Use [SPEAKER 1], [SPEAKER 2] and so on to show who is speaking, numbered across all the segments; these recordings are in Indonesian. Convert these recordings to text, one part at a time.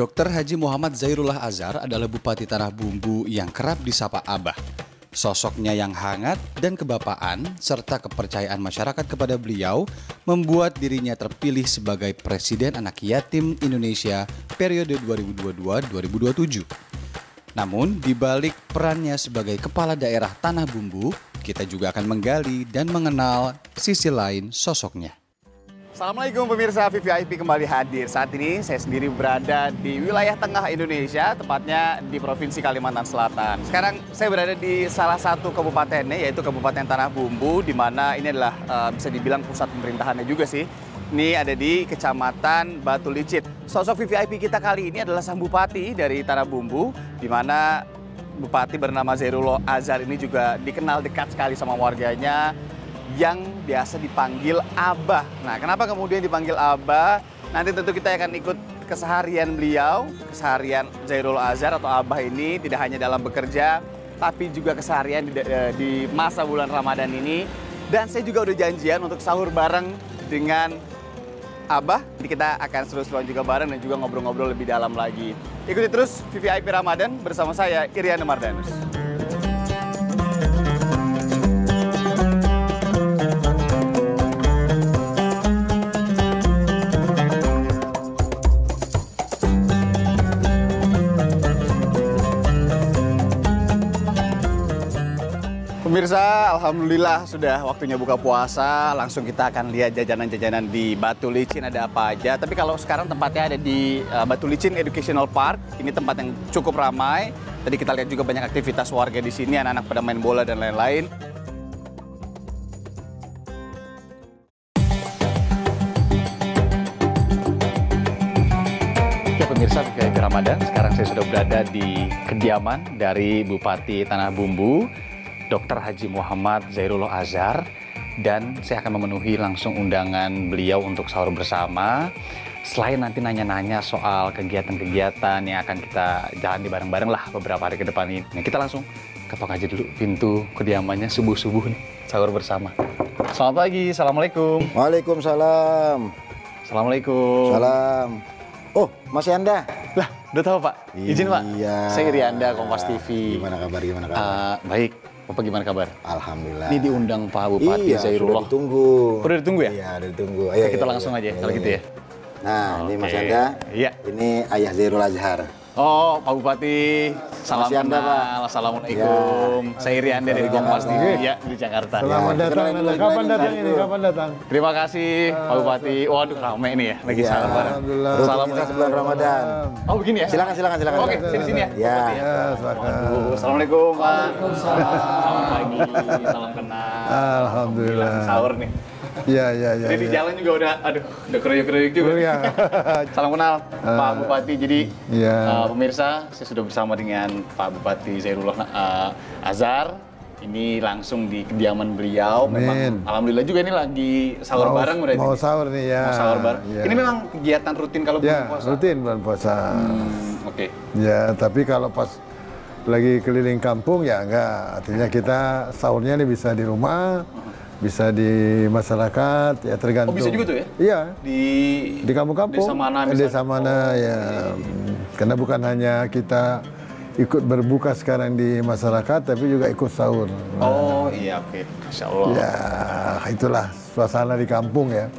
[SPEAKER 1] Dr. Haji Muhammad Zairullah Azhar adalah Bupati Tanah Bumbu yang kerap disapa Abah. Sosoknya yang hangat dan kebapaan serta kepercayaan masyarakat kepada beliau membuat dirinya terpilih sebagai Presiden Anak Yatim Indonesia periode 2022-2027. Namun, di balik perannya sebagai Kepala Daerah Tanah Bumbu, kita juga akan menggali dan mengenal sisi lain sosoknya.
[SPEAKER 2] Assalamualaikum pemirsa, VVIP kembali hadir. Saat ini saya sendiri berada di wilayah tengah Indonesia, tepatnya di Provinsi Kalimantan Selatan. Sekarang saya berada di salah satu kabupatennya, yaitu Kabupaten Tanah Bumbu, di mana ini adalah bisa dibilang pusat pemerintahannya juga sih. Ini ada di Kecamatan Batu Licin. Sosok VVIP kita kali ini adalah sang bupati dari Tanah Bumbu, di mana bupati bernama Zairullah Azhar ini juga dikenal dekat sekali sama warganya, yang biasa dipanggil Abah. Nah, kenapa kemudian dipanggil Abah? Nanti tentu kita akan ikut keseharian beliau, keseharian Zairullah Azhar atau Abah ini tidak hanya dalam bekerja, tapi juga keseharian di masa bulan Ramadan ini. Dan saya juga udah janjian untuk sahur bareng dengan Abah. Jadi kita akan seru-seruan juga bareng dan juga ngobrol-ngobrol lebih dalam lagi. Ikuti terus VVIP Ramadan bersama saya, Iriana Mardanus. Pemirsa, alhamdulillah sudah waktunya buka puasa. Langsung kita akan lihat jajanan-jajanan di Batu Licin ada apa aja. Tapi kalau sekarang tempatnya ada di Batu Licin Educational Park. Ini tempat yang cukup ramai. Tadi kita lihat juga banyak aktivitas warga di sini, anak-anak pada main bola dan lain-lain. Ya pemirsa, VVIP Ramadan. Sekarang saya sudah berada di kediaman dari Bupati Tanah Bumbu, Dr. Haji Muhammad Zairullah Azhar, dan saya akan memenuhi langsung undangan beliau untuk sahur bersama. Selain nanti nanya-nanya soal kegiatan-kegiatan yang akan kita jalani bareng-bareng lah beberapa hari ke depan ini. Nah, kita langsung ketok aja dulu pintu kediamannya subuh-subuh nih, sahur bersama. Selamat pagi, Assalamualaikum.
[SPEAKER 3] Waalaikumsalam.
[SPEAKER 2] Assalamualaikum.
[SPEAKER 3] Salam. Oh, masih Anda?
[SPEAKER 2] Lah, udah tahu Pak? Izin Pak.
[SPEAKER 3] Iya.
[SPEAKER 2] Saya Iri Anda, Kompas TV.
[SPEAKER 3] Gimana kabar?
[SPEAKER 2] Baik. Bapak gimana kabar?
[SPEAKER 3] Alhamdulillah.
[SPEAKER 2] Ini diundang Pak Bupati Zairullah.
[SPEAKER 3] Sudah ditunggu.
[SPEAKER 2] Udah ditunggu ya?
[SPEAKER 3] Iya, udah ditunggu. Ayo,
[SPEAKER 2] kita langsung aja kalau gitu ya.
[SPEAKER 3] Nah, ini Mas Anda.
[SPEAKER 2] Iya.
[SPEAKER 3] Ini Ayah Zairullah Azhar.
[SPEAKER 2] Oh, Pak Bupati. Salam
[SPEAKER 3] Masih Anda,
[SPEAKER 2] kenal.
[SPEAKER 3] Pak.
[SPEAKER 2] Assalamualaikum.
[SPEAKER 3] Ya.
[SPEAKER 2] Saya Iri Anda dari Kompas TV ya, di Jakarta.
[SPEAKER 4] Selamat datang. Kapan datang ini? Kapan datang?
[SPEAKER 2] Terima kasih Pak Bupati. Waduh, ramai ini ya. Lagi sahur bareng.
[SPEAKER 4] Alhamdulillah.
[SPEAKER 3] Salam kita sebelum Ramadan.
[SPEAKER 2] Oh, begini ya?
[SPEAKER 3] Silakan.
[SPEAKER 2] Oke, sini ya.
[SPEAKER 3] Ya.
[SPEAKER 4] Ya, silakan.
[SPEAKER 2] Assalamualaikum, Pak. Selamat pagi. Salam kenal.
[SPEAKER 4] Alhamdulillah.
[SPEAKER 2] Sahur nih.
[SPEAKER 4] Ya.
[SPEAKER 2] Jadi di jalan juga udah keruyuk-keruyuk juga.
[SPEAKER 4] Ya.
[SPEAKER 2] Salam kenal Pak Bupati. Jadi
[SPEAKER 4] Ya.
[SPEAKER 2] pemirsa, saya sudah bersama dengan Pak Bupati Zairullah Azhar. Ini langsung di kediaman beliau. Memang
[SPEAKER 4] Amin.
[SPEAKER 2] alhamdulillah juga ini lagi sahur bareng berarti.
[SPEAKER 4] Mau sahur nih ya.
[SPEAKER 2] Mau sahur bareng.
[SPEAKER 4] Ya.
[SPEAKER 2] Ini memang kegiatan rutin kalau bulan
[SPEAKER 4] Ya,
[SPEAKER 2] puasa.
[SPEAKER 4] rutin bulan puasa.
[SPEAKER 2] Oke.
[SPEAKER 4] Ya, tapi kalau pas lagi keliling kampung ya enggak. Artinya kita sahurnya ini bisa di rumah, bisa di masyarakat, ya tergantung.
[SPEAKER 2] Oh, bisa juga tuh ya?
[SPEAKER 4] Iya.
[SPEAKER 2] Di
[SPEAKER 4] kampung-kampung.
[SPEAKER 2] Desa mana misalnya?
[SPEAKER 4] Desa mana ya. Karena bukan hanya kita ikut berbuka sekarang di masyarakat, tapi juga ikut sahur.
[SPEAKER 2] Oh iya, oke. Masya Allah.
[SPEAKER 4] Ya, itulah suasana di kampung ya.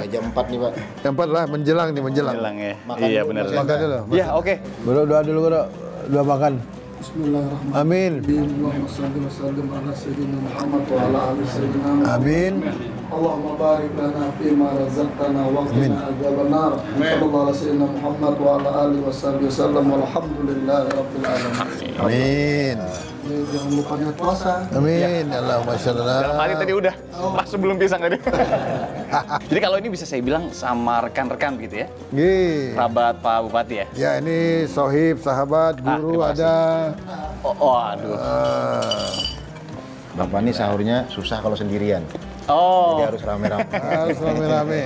[SPEAKER 3] Jam 4 nih, Pak.
[SPEAKER 4] Yang empat lah, menjelang nih, menjelang.
[SPEAKER 2] Hilang ya.
[SPEAKER 3] Makan
[SPEAKER 2] Iya
[SPEAKER 3] dulu,
[SPEAKER 2] benar.
[SPEAKER 3] Mas.
[SPEAKER 4] Makan dulu.
[SPEAKER 2] Iya, oke.
[SPEAKER 4] Bro, doa dulu, bro. Doa makan.
[SPEAKER 5] Bismillahirrahmanirrahim.
[SPEAKER 4] Amin.
[SPEAKER 5] Allahumma salli wa sallim ala sayyidina Muhammad wa ala ali sayyidina Muhammad.
[SPEAKER 4] Amin.
[SPEAKER 5] Allahumma barik lana fima razaqtana wa qina adzaban nar. Sallallahu ala sayyidina Muhammad wa ala alihi wasallam walhamdulillahi rabbil alamin.
[SPEAKER 4] Amin.
[SPEAKER 5] Jangan lupa niat puasa.
[SPEAKER 4] Amin. Allahumma sholli
[SPEAKER 2] Dalam
[SPEAKER 4] ala.
[SPEAKER 2] hari tadi udah, pas sebelum pisang tadi. Jadi kalau ini bisa saya bilang sama rekan-rekan gitu ya,
[SPEAKER 4] Nggih.
[SPEAKER 2] kerabat Pak Bupati ya.
[SPEAKER 4] Ya, ini sohib, sahabat, guru
[SPEAKER 2] terima kasih.
[SPEAKER 4] ada.
[SPEAKER 2] Oh, aduh.
[SPEAKER 3] Bapak ini sahurnya susah kalau sendirian.
[SPEAKER 2] Oh,
[SPEAKER 3] Jadi harus rame-rame.
[SPEAKER 4] Harus rame-rame.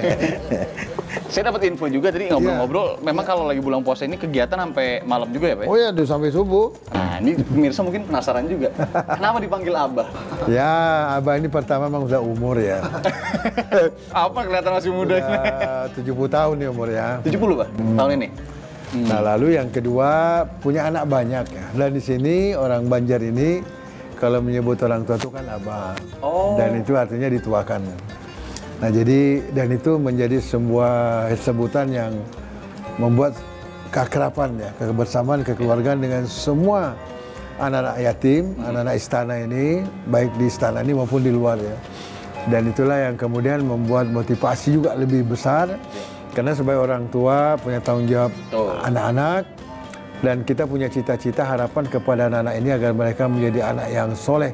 [SPEAKER 2] saya dapat info juga tadi ngobrol-ngobrol. Memang kalau lagi bulan puasa ini kegiatan sampai malam juga ya Pak?
[SPEAKER 4] Oh ya, sampai subuh.
[SPEAKER 2] Nah, ini pemirsa mungkin penasaran juga. Kenapa dipanggil Abah?
[SPEAKER 4] Ya, Abah ini pertama memang udah umur ya.
[SPEAKER 2] Apa kelihatan masih muda?
[SPEAKER 4] Ya, 70 tahun nih umur ya.
[SPEAKER 2] 70 Pak, tahun ini?
[SPEAKER 4] Nah, lalu yang kedua punya anak banyak ya. Dan di sini orang Banjar ini kalau menyebut orang tua itu kan abah. Dan itu artinya dituakan. Nah, jadi dan itu menjadi sebuah sebutan yang membuat keakraban ya, kebersamaan, kekeluargaan dengan semua anak-anak yatim, anak-anak istana ini, baik di istana ini maupun di luar ya. Dan itulah yang kemudian membuat motivasi juga lebih besar. Karena sebagai orang tua punya tanggung jawab anak-anak dan kita punya cita-cita harapan kepada anak-anak ini agar mereka menjadi anak yang soleh,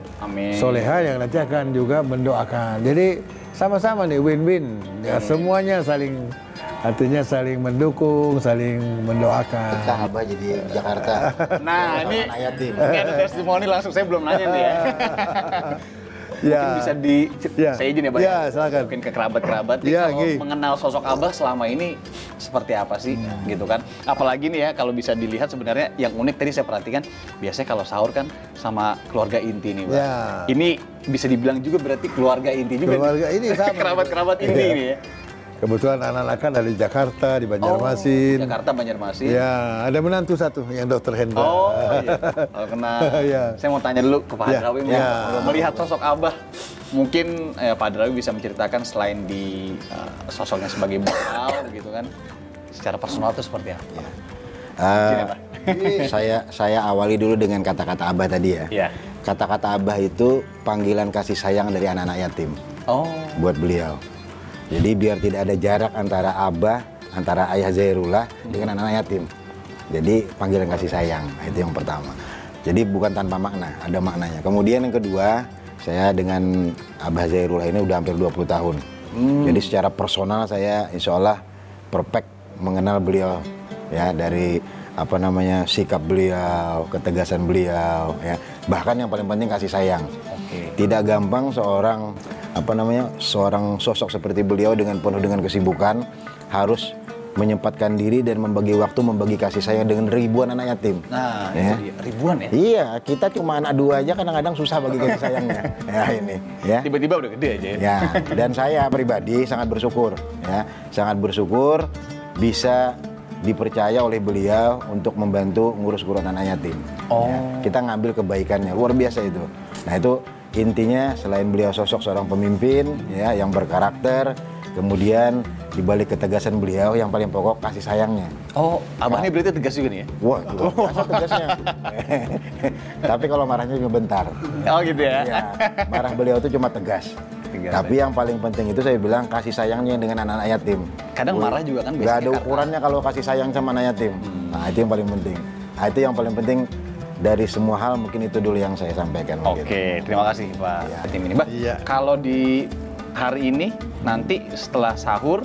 [SPEAKER 4] soleha yang nanti akan juga mendoakan. Jadi sama-sama nih win-win, ya semuanya saling artinya saling mendukung, saling mendoakan.
[SPEAKER 3] Betah Abah jadi Jakarta.
[SPEAKER 2] Nah, ini
[SPEAKER 3] Anak yatim.
[SPEAKER 2] ini ada testimoni langsung, saya belum nanya nih ya. Mungkin bisa saya izin ya, Pak?
[SPEAKER 4] Ya, silakan.
[SPEAKER 2] Mungkin ke kerabat-kerabat
[SPEAKER 4] Ya,
[SPEAKER 2] kalau
[SPEAKER 4] Gi.
[SPEAKER 2] mengenal sosok Abah selama ini seperti apa sih, gitu kan? Apalagi nih ya, kalau bisa dilihat sebenarnya yang unik tadi saya perhatikan, biasanya kalau sahur kan sama keluarga inti nih, Pak.
[SPEAKER 4] Ya.
[SPEAKER 2] Ini bisa dibilang juga berarti keluarga inti juga.
[SPEAKER 4] Keluarga ini sama.
[SPEAKER 2] Kerabat-kerabat inti ini ya.
[SPEAKER 4] Kebetulan anak-anak kan dari Jakarta, di Banjarmasin.
[SPEAKER 2] Jakarta, Banjarmasin.
[SPEAKER 4] Ya, ada menantu satu yang Dokter Hendra.
[SPEAKER 2] Oh iya, kalau kenal.
[SPEAKER 4] Iya.
[SPEAKER 2] Saya mau tanya dulu ke Pak
[SPEAKER 4] Iya,
[SPEAKER 2] Hadrawi,
[SPEAKER 4] iya.
[SPEAKER 2] melihat sosok Abah, mungkin Pak Hadrawi bisa menceritakan selain di sosoknya sebagai beliau, gitu kan, secara personal itu seperti apa? Sini, Pak.
[SPEAKER 3] Saya awali dulu dengan kata-kata Abah tadi ya.
[SPEAKER 2] Iya.
[SPEAKER 3] Kata-kata Abah itu panggilan kasih sayang dari anak-anak yatim
[SPEAKER 2] Oh,
[SPEAKER 3] buat beliau. Jadi biar tidak ada jarak antara Abah, antara ayah Zairullah dengan anak-anak yatim. Jadi panggilan kasih sayang, itu yang pertama. Jadi bukan tanpa makna, ada maknanya. Kemudian yang kedua, saya dengan Abah Zairullah ini udah hampir 20 tahun. Jadi secara personal saya insya Allah perfect mengenal beliau ya, dari apa namanya sikap beliau, ketegasan beliau ya. Bahkan yang paling penting kasih sayang. Tidak gampang seorang seorang sosok seperti beliau dengan penuh dengan kesibukan harus menyempatkan diri dan membagi waktu, membagi kasih sayang dengan ribuan anak yatim.
[SPEAKER 2] nah
[SPEAKER 3] Ya.
[SPEAKER 2] itu dia. Ribuan ya?
[SPEAKER 3] Iya, kita cuma anak dua aja kadang-kadang susah bagi kasih sayangnya. Ya ini, ya.
[SPEAKER 2] Tiba-tiba udah gede aja ya?
[SPEAKER 3] Ya, dan saya pribadi sangat bersyukur, ya, sangat bersyukur bisa dipercaya oleh beliau untuk membantu ngurus anak yatim. Ya, kita ngambil kebaikannya, luar biasa itu. Nah itu intinya selain beliau sosok seorang pemimpin, ya, yang berkarakter, kemudian dibalik ketegasan beliau yang paling pokok kasih sayangnya.
[SPEAKER 2] Oh, Abah ini berarti tegas juga nih ya?
[SPEAKER 3] Wah, luar biasa tegasnya. Tapi kalau marahnya cuma bentar.
[SPEAKER 2] Oh gitu ya?
[SPEAKER 3] Ya, marah beliau itu cuma tegas. Tapi yang paling penting itu saya bilang kasih sayangnya dengan anak-anak yatim.
[SPEAKER 2] Kadang marah juga kan
[SPEAKER 3] Gak
[SPEAKER 2] biasanya
[SPEAKER 3] ada ukurannya kalau kasih sayang sama anak yatim. Nah itu yang paling penting. Nah itu yang paling penting dari semua hal, mungkin itu dulu yang saya sampaikan.
[SPEAKER 2] Oke, terima kasih Pak Tim ini. Mbak,
[SPEAKER 4] Iya.
[SPEAKER 2] kalau di hari ini nanti setelah sahur,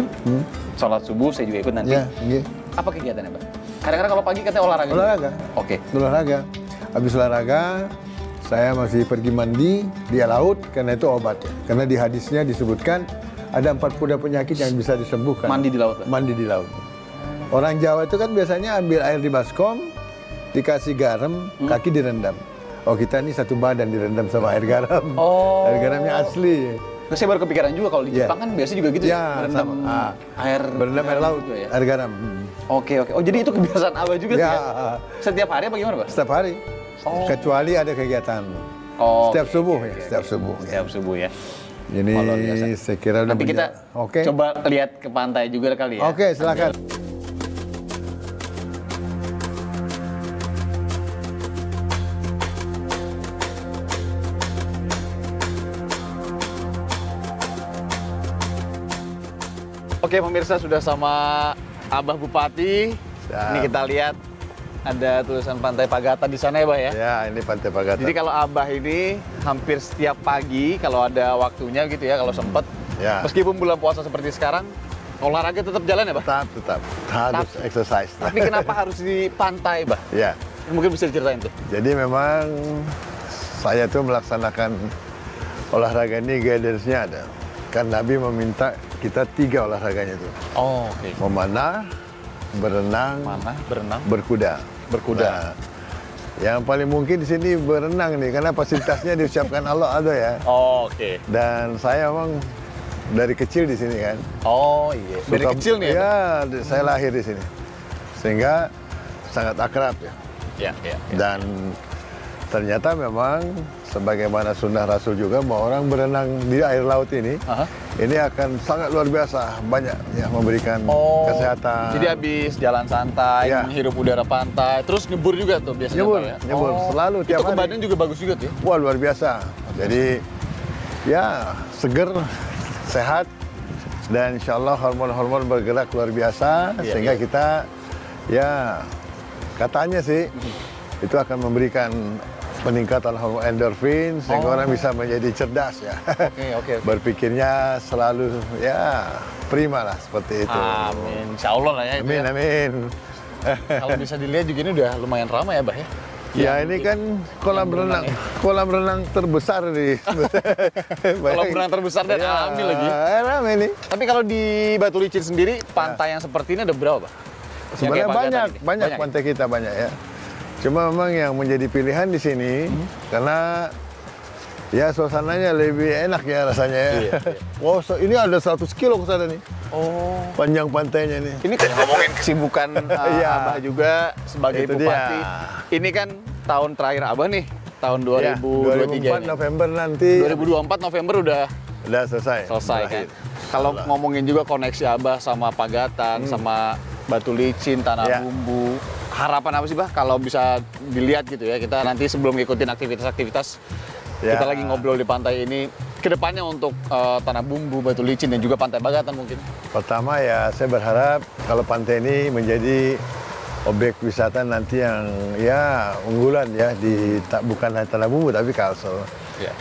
[SPEAKER 2] sholat subuh saya juga ikut nanti.
[SPEAKER 4] Ya, iya.
[SPEAKER 2] Apa kegiatannya, Pak? Kadang-kadang kalau pagi katanya olahraga. juga?
[SPEAKER 4] Olahraga.
[SPEAKER 2] Oke.
[SPEAKER 4] Olahraga. Habis olahraga, saya masih pergi mandi di laut karena itu obat ya. Karena di hadisnya disebutkan ada 40 penyakit yang bisa disembuhkan.
[SPEAKER 2] Mandi di laut, Pak?
[SPEAKER 4] Mandi di laut. Orang Jawa itu kan biasanya ambil air di baskom, dikasih garam, kaki direndam. Oh kita ini satu badan direndam sama air garam.
[SPEAKER 2] Oh.
[SPEAKER 4] Air garamnya asli.
[SPEAKER 2] Nah, saya baru kepikiran juga kalau di
[SPEAKER 4] Iya.
[SPEAKER 2] Jepang kan biasa juga gitu
[SPEAKER 4] Ya,
[SPEAKER 2] berendam
[SPEAKER 4] sama.
[SPEAKER 2] air
[SPEAKER 4] Berendam air laut,
[SPEAKER 2] juga ya.
[SPEAKER 4] air garam.
[SPEAKER 2] Oke. Oh jadi itu kebiasaan Abah juga tuh
[SPEAKER 4] Ya.
[SPEAKER 2] ya? Setiap hari apa gimana, Pak?
[SPEAKER 4] Setiap hari.
[SPEAKER 2] Oh.
[SPEAKER 4] Kecuali ada kegiatan.
[SPEAKER 2] Oh,
[SPEAKER 4] Setiap
[SPEAKER 2] oke,
[SPEAKER 4] subuh
[SPEAKER 2] oke,
[SPEAKER 4] ya,
[SPEAKER 2] oke.
[SPEAKER 4] setiap subuh. Ya.
[SPEAKER 2] Setiap subuh ya.
[SPEAKER 4] Ini
[SPEAKER 2] Oh, luar biasa.
[SPEAKER 4] saya kira udah
[SPEAKER 2] Nanti kita
[SPEAKER 4] Oke.
[SPEAKER 2] coba lihat ke pantai juga kali ya.
[SPEAKER 4] Oke, silakan.
[SPEAKER 2] Oke pemirsa, sudah sama Abah Bupati. Ini kita lihat ada tulisan Pantai Pagata di sana ya, Bah ya.
[SPEAKER 4] Ya, ini Pantai Pagata.
[SPEAKER 2] Jadi kalau Abah ini hampir setiap pagi kalau ada waktunya gitu ya, kalau sempet.
[SPEAKER 4] Ya.
[SPEAKER 2] Meskipun bulan puasa seperti sekarang, olahraga tetap jalan ya, Bah?
[SPEAKER 4] tetap harus exercise.
[SPEAKER 2] Tapi kenapa harus di pantai, Bah?
[SPEAKER 4] Ya.
[SPEAKER 2] Mungkin bisa diceritain tuh.
[SPEAKER 4] Jadi memang saya tuh melaksanakan olahraga ini guidance-nya ada. Kan Nabi meminta kita 3 olahraganya tuh.
[SPEAKER 2] Oh, oke.
[SPEAKER 4] Memanah, berenang,
[SPEAKER 2] Mana? Berenang?
[SPEAKER 4] berkuda.
[SPEAKER 2] Berkuda.
[SPEAKER 4] Nah, yang paling mungkin di sini berenang nih, karena fasilitasnya disiapkan Allah ada ya.
[SPEAKER 2] Oh, oke.
[SPEAKER 4] Dan saya memang dari kecil di sini kan.
[SPEAKER 2] Oh, iya. Dari
[SPEAKER 4] Suka-
[SPEAKER 2] kecil nih ya?
[SPEAKER 4] Ya, saya lahir di sini. Sehingga sangat akrab ya.
[SPEAKER 2] Ya.
[SPEAKER 4] Dan ternyata memang sebagaimana sunnah Rasul juga bahwa orang berenang di air laut ini, ini akan sangat luar biasa, banyak ya memberikan kesehatan.
[SPEAKER 2] Jadi habis jalan santai, menghirup udara pantai, terus nyebur juga tuh biasanya.
[SPEAKER 4] Nyebur selalu tiap
[SPEAKER 2] itu
[SPEAKER 4] hari.
[SPEAKER 2] Itu badan juga bagus juga tuh ya?
[SPEAKER 4] Wah, luar biasa. Jadi ya seger, sehat, dan insya Allah hormon-hormon bergerak luar biasa, sehingga kita ya katanya sih itu akan memberikan peningkatan hormon endorfin sehingga orang bisa menjadi cerdas ya.
[SPEAKER 2] Oke.
[SPEAKER 4] Berpikirnya selalu ya prima lah seperti itu.
[SPEAKER 2] Amin. Insya Allah lah ya.
[SPEAKER 4] Amin.
[SPEAKER 2] Kalau bisa dilihat juga ini udah lumayan ramai ya, Bah ya.
[SPEAKER 4] Ya ini kan kolam renang terbesar di.
[SPEAKER 2] Kolam renang terbesar dan alami lagi.
[SPEAKER 4] Ramai nih.
[SPEAKER 2] Tapi kalau di Batu Licin sendiri pantai yang seperti ini ada berapa, Bah?
[SPEAKER 4] Sebenarnya banyak pantai kita banyak ya. Cuma memang yang menjadi pilihan di sini karena ya suasananya lebih enak ya rasanya ya. Wow, ini ada 100 kilo ke sana nih. Panjang pantainya nih.
[SPEAKER 2] Ini kan ngomongin kesibukan Abah juga sebagai
[SPEAKER 4] Itu
[SPEAKER 2] bupati.
[SPEAKER 4] dia.
[SPEAKER 2] Ini kan tahun terakhir Abah nih, tahun
[SPEAKER 4] 2004
[SPEAKER 2] 2023
[SPEAKER 4] November nanti.
[SPEAKER 2] 2024 November udah
[SPEAKER 4] selesai.
[SPEAKER 2] kan. Kalau ngomongin juga koneksi Abah sama Pagatan, sama Batu Licin, Tanah Bumbu. Harapan apa sih, Bah, kalau bisa dilihat gitu ya, kita nanti sebelum ngikutin aktivitas-aktivitas, kita lagi ngobrol di pantai ini, kedepannya untuk Tanah Bumbu, Batu Licin, dan juga Pantai Pagatan mungkin?
[SPEAKER 4] Pertama ya, saya berharap kalau pantai ini menjadi objek wisata nanti yang ya unggulan ya, bukan hanya Tanah Bumbu, tapi Kalsel.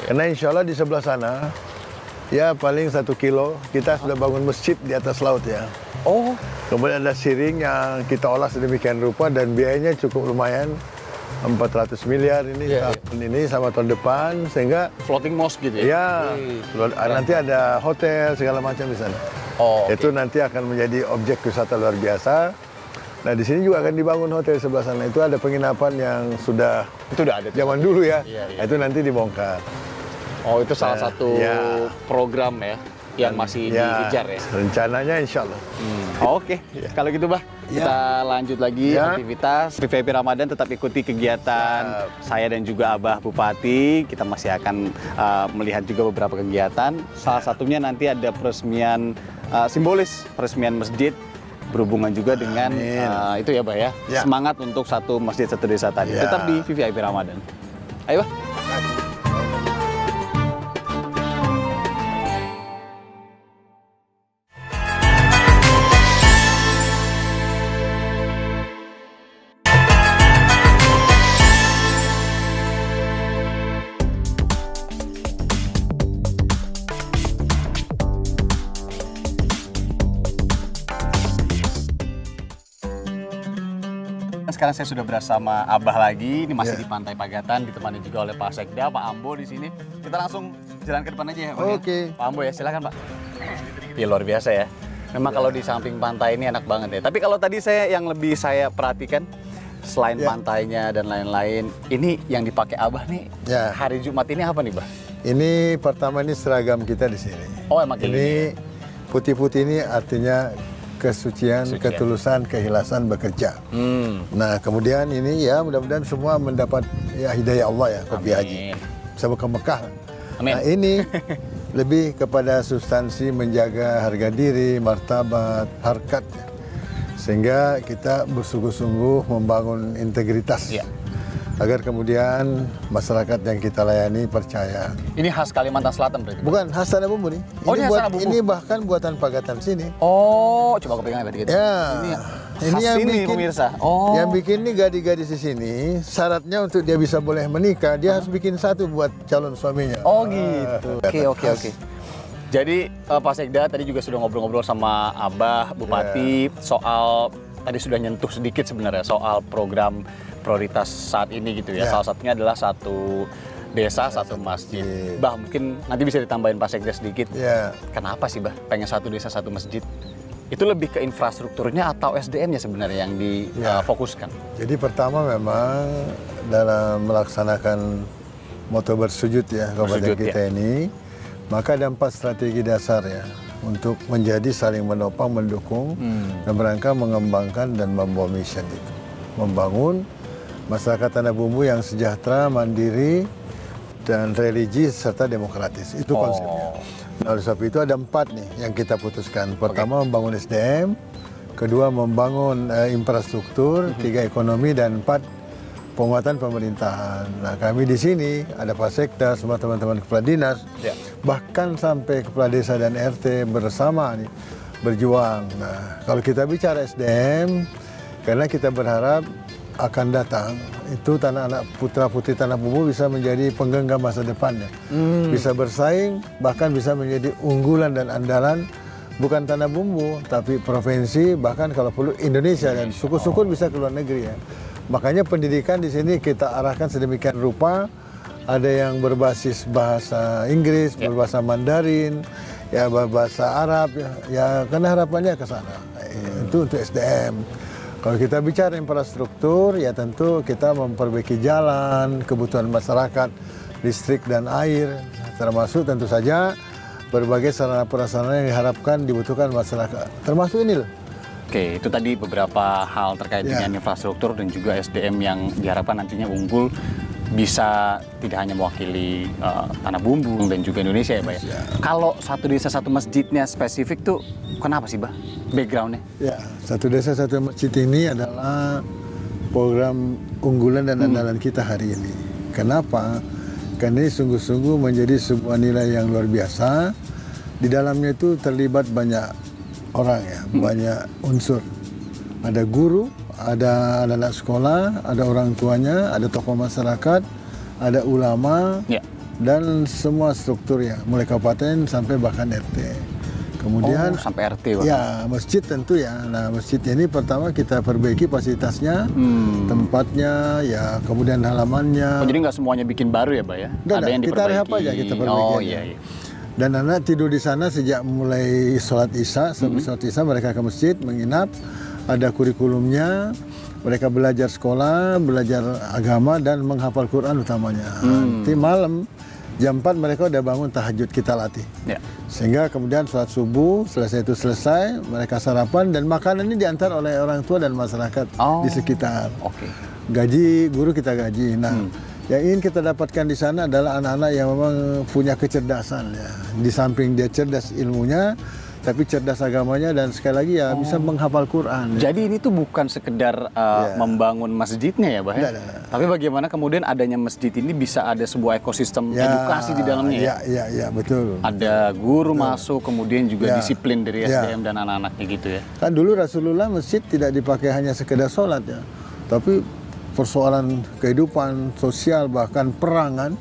[SPEAKER 4] Karena insya Allah di sebelah sana, ya paling 1 kilo, kita sudah bangun masjid di atas laut ya. Kemudian ada siring yang kita olah sedemikian rupa dan biayanya cukup lumayan, 400 miliar ini tahun ini sama tahun depan, sehingga
[SPEAKER 2] floating mosque gitu ya?
[SPEAKER 4] Nanti ada hotel segala macam di sana. Itu nanti akan menjadi objek wisata luar biasa. Nah di sini juga akan dibangun hotel sebelah sana. Itu ada penginapan yang sudah
[SPEAKER 2] ada
[SPEAKER 4] zaman dulu ya. Itu nanti dibongkar.
[SPEAKER 2] Itu salah satu program ya yang masih dikejar ya?
[SPEAKER 4] Rencananya insya Allah.
[SPEAKER 2] Oke, kalau gitu, Bah, kita lanjut lagi aktivitas. VIP Ramadan tetap ikuti kegiatan saya dan juga Abah Bupati. Kita masih akan melihat juga beberapa kegiatan. Salah satunya nanti ada peresmian simbolis, peresmian masjid, berhubungan juga dengan itu ya, Bah ya. Semangat untuk satu masjid satu desa tadi. Tetap di VIP Ramadan. Ayo, Bah. Sekarang saya sudah bersama Abah lagi, ini masih di Pantai Pagatan, ditemani juga oleh Pak Sekda, Pak Ambo di sini. Kita langsung jalan ke depan aja ya, Pak. Pak Ambo ya, silakan Pak. Ya luar biasa ya. Memang kalau di samping pantai ini enak banget ya. Tapi kalau tadi yang lebih saya perhatikan, selain pantainya dan lain-lain, ini yang dipakai Abah nih hari Jumat ini apa nih, Bah?
[SPEAKER 4] Ini pertama ini seragam kita di sini.
[SPEAKER 2] Emang
[SPEAKER 4] ini putih-putih ini artinya kesucian, ketulusan, keikhlasan bekerja. Nah, kemudian ini ya mudah-mudahan semua mendapat hidayah Allah ya, pergi haji. Bisa ke Mekah. Nah, ini lebih kepada substansi menjaga harga diri, martabat, harkat. Sehingga kita bersungguh-sungguh membangun integritas. Agar kemudian masyarakat yang kita layani percaya.
[SPEAKER 2] Ini khas Kalimantan Selatan berarti?
[SPEAKER 4] Bukan, khas Tanah Bumbu nih. Ini bahkan buatan Pagatan sini.
[SPEAKER 2] Coba kepegang berarti.
[SPEAKER 4] Ini yang bikin,
[SPEAKER 2] pemirsa.
[SPEAKER 4] Yang bikin nih gadis-gadis di sini, syaratnya untuk dia bisa boleh menikah, dia harus bikin satu buat calon suaminya.
[SPEAKER 2] Gitu. Oke. Jadi Pak Sekda tadi juga sudah ngobrol-ngobrol sama Abah Bupati soal, tadi sudah nyentuh sedikit sebenarnya soal program prioritas saat ini gitu ya. Salah satunya adalah satu desa, satu masjid. Bah, mungkin nanti bisa ditambahin Pak Sekda sedikit. Kenapa sih, Bah, pengen satu desa, satu masjid? Itu lebih ke infrastrukturnya atau SDM-nya sebenarnya yang difokuskan?
[SPEAKER 4] Jadi pertama memang dalam melaksanakan moto bersujud ya kabupaten kita ini, maka ada 4 strategi dasar ya untuk menjadi saling menopang, mendukung, dan merangka mengembangkan dan membawa mission itu. membangun masyarakat Tanah Bumbu yang sejahtera, mandiri, dan religius serta demokratis. Itu konsepnya. Nah, oleh sebab itu ada 4 nih yang kita putuskan. Pertama membangun SDM, kedua membangun infrastruktur, 3 ekonomi, dan 4 penguatan pemerintahan. Nah, kami di sini ada Pak Sekda, semua teman-teman kepala dinas, bahkan sampai kepala desa dan RT bersama nih berjuang. Nah, kalau kita bicara SDM, karena kita berharap akan datang itu anak putra putri Tanah Bumbu bisa menjadi penggenggam masa depannya, bisa bersaing, bahkan bisa menjadi unggulan dan andalan bukan Tanah Bumbu tapi provinsi, bahkan kalau perlu Indonesia, dan syukur-syukur bisa ke luar negeri ya. Makanya pendidikan di sini kita arahkan sedemikian rupa, ada yang berbasis bahasa Inggris, berbahasa Mandarin, ya berbahasa Arab, ya karena harapannya ke sana. Itu untuk SDM. Kalau kita bicara infrastruktur, ya tentu kita memperbaiki jalan, kebutuhan masyarakat, listrik dan air, termasuk tentu saja berbagai sarana prasarana yang diharapkan dibutuhkan masyarakat. Termasuk ini loh.
[SPEAKER 2] Oke, itu tadi beberapa hal terkait dengan infrastruktur dan juga SDM yang diharapkan nantinya unggul, bisa tidak hanya mewakili Tanah Bumbu dan juga Indonesia ya, Pak ya. Kalau satu desa satu masjidnya spesifik tuh kenapa sih, Bah? Backgroundnya? Ya,
[SPEAKER 4] satu desa satu masjid ini adalah program unggulan dan andalan kita hari ini. Kenapa? Karena ini sungguh-sungguh menjadi sebuah nilai yang luar biasa. Di dalamnya itu terlibat banyak orang ya, banyak unsur. Ada guru, ada anak sekolah, ada orang tuanya, ada tokoh masyarakat, ada ulama, dan semua struktur ya, mulai kabupaten sampai bahkan RT. Kemudian
[SPEAKER 2] sampai RT, Pak.
[SPEAKER 4] Ya, masjid tentu ya. Nah, masjid ini pertama kita perbaiki fasilitasnya, tempatnya, ya, kemudian halamannya.
[SPEAKER 2] Jadi nggak semuanya bikin baru ya, Pak ya? Ada yang
[SPEAKER 4] kita rehab aja, kita perbaiki.
[SPEAKER 2] Iya.
[SPEAKER 4] Dan anak tidur di sana sejak mulai sholat isya, sholat isya mereka ke masjid, menginap, ada kurikulumnya, mereka belajar sekolah, belajar agama, dan menghafal Quran utamanya. Nanti malam, jam 4 mereka udah bangun tahajud, kita latih. Sehingga kemudian sholat subuh, selesai, mereka sarapan, dan makanan ini diantar oleh orang tua dan masyarakat di sekitar. Gaji, guru kita gaji. Nah, yang ingin kita dapatkan di sana adalah anak-anak yang memang punya kecerdasan ya. Di samping dia cerdas ilmunya, tapi cerdas agamanya, dan sekali lagi ya bisa menghafal Quran.
[SPEAKER 2] Jadi ini tuh bukan sekedar membangun masjidnya ya, Bah? Tapi bagaimana kemudian adanya masjid ini bisa ada sebuah ekosistem edukasi di dalamnya ya?
[SPEAKER 4] Iya, betul.
[SPEAKER 2] Ada guru masuk, kemudian juga disiplin dari SDM dan anak-anaknya gitu ya?
[SPEAKER 4] Kan dulu Rasulullah masjid tidak dipakai hanya sekedar sholat ya, tapi persoalan kehidupan sosial, bahkan perangan.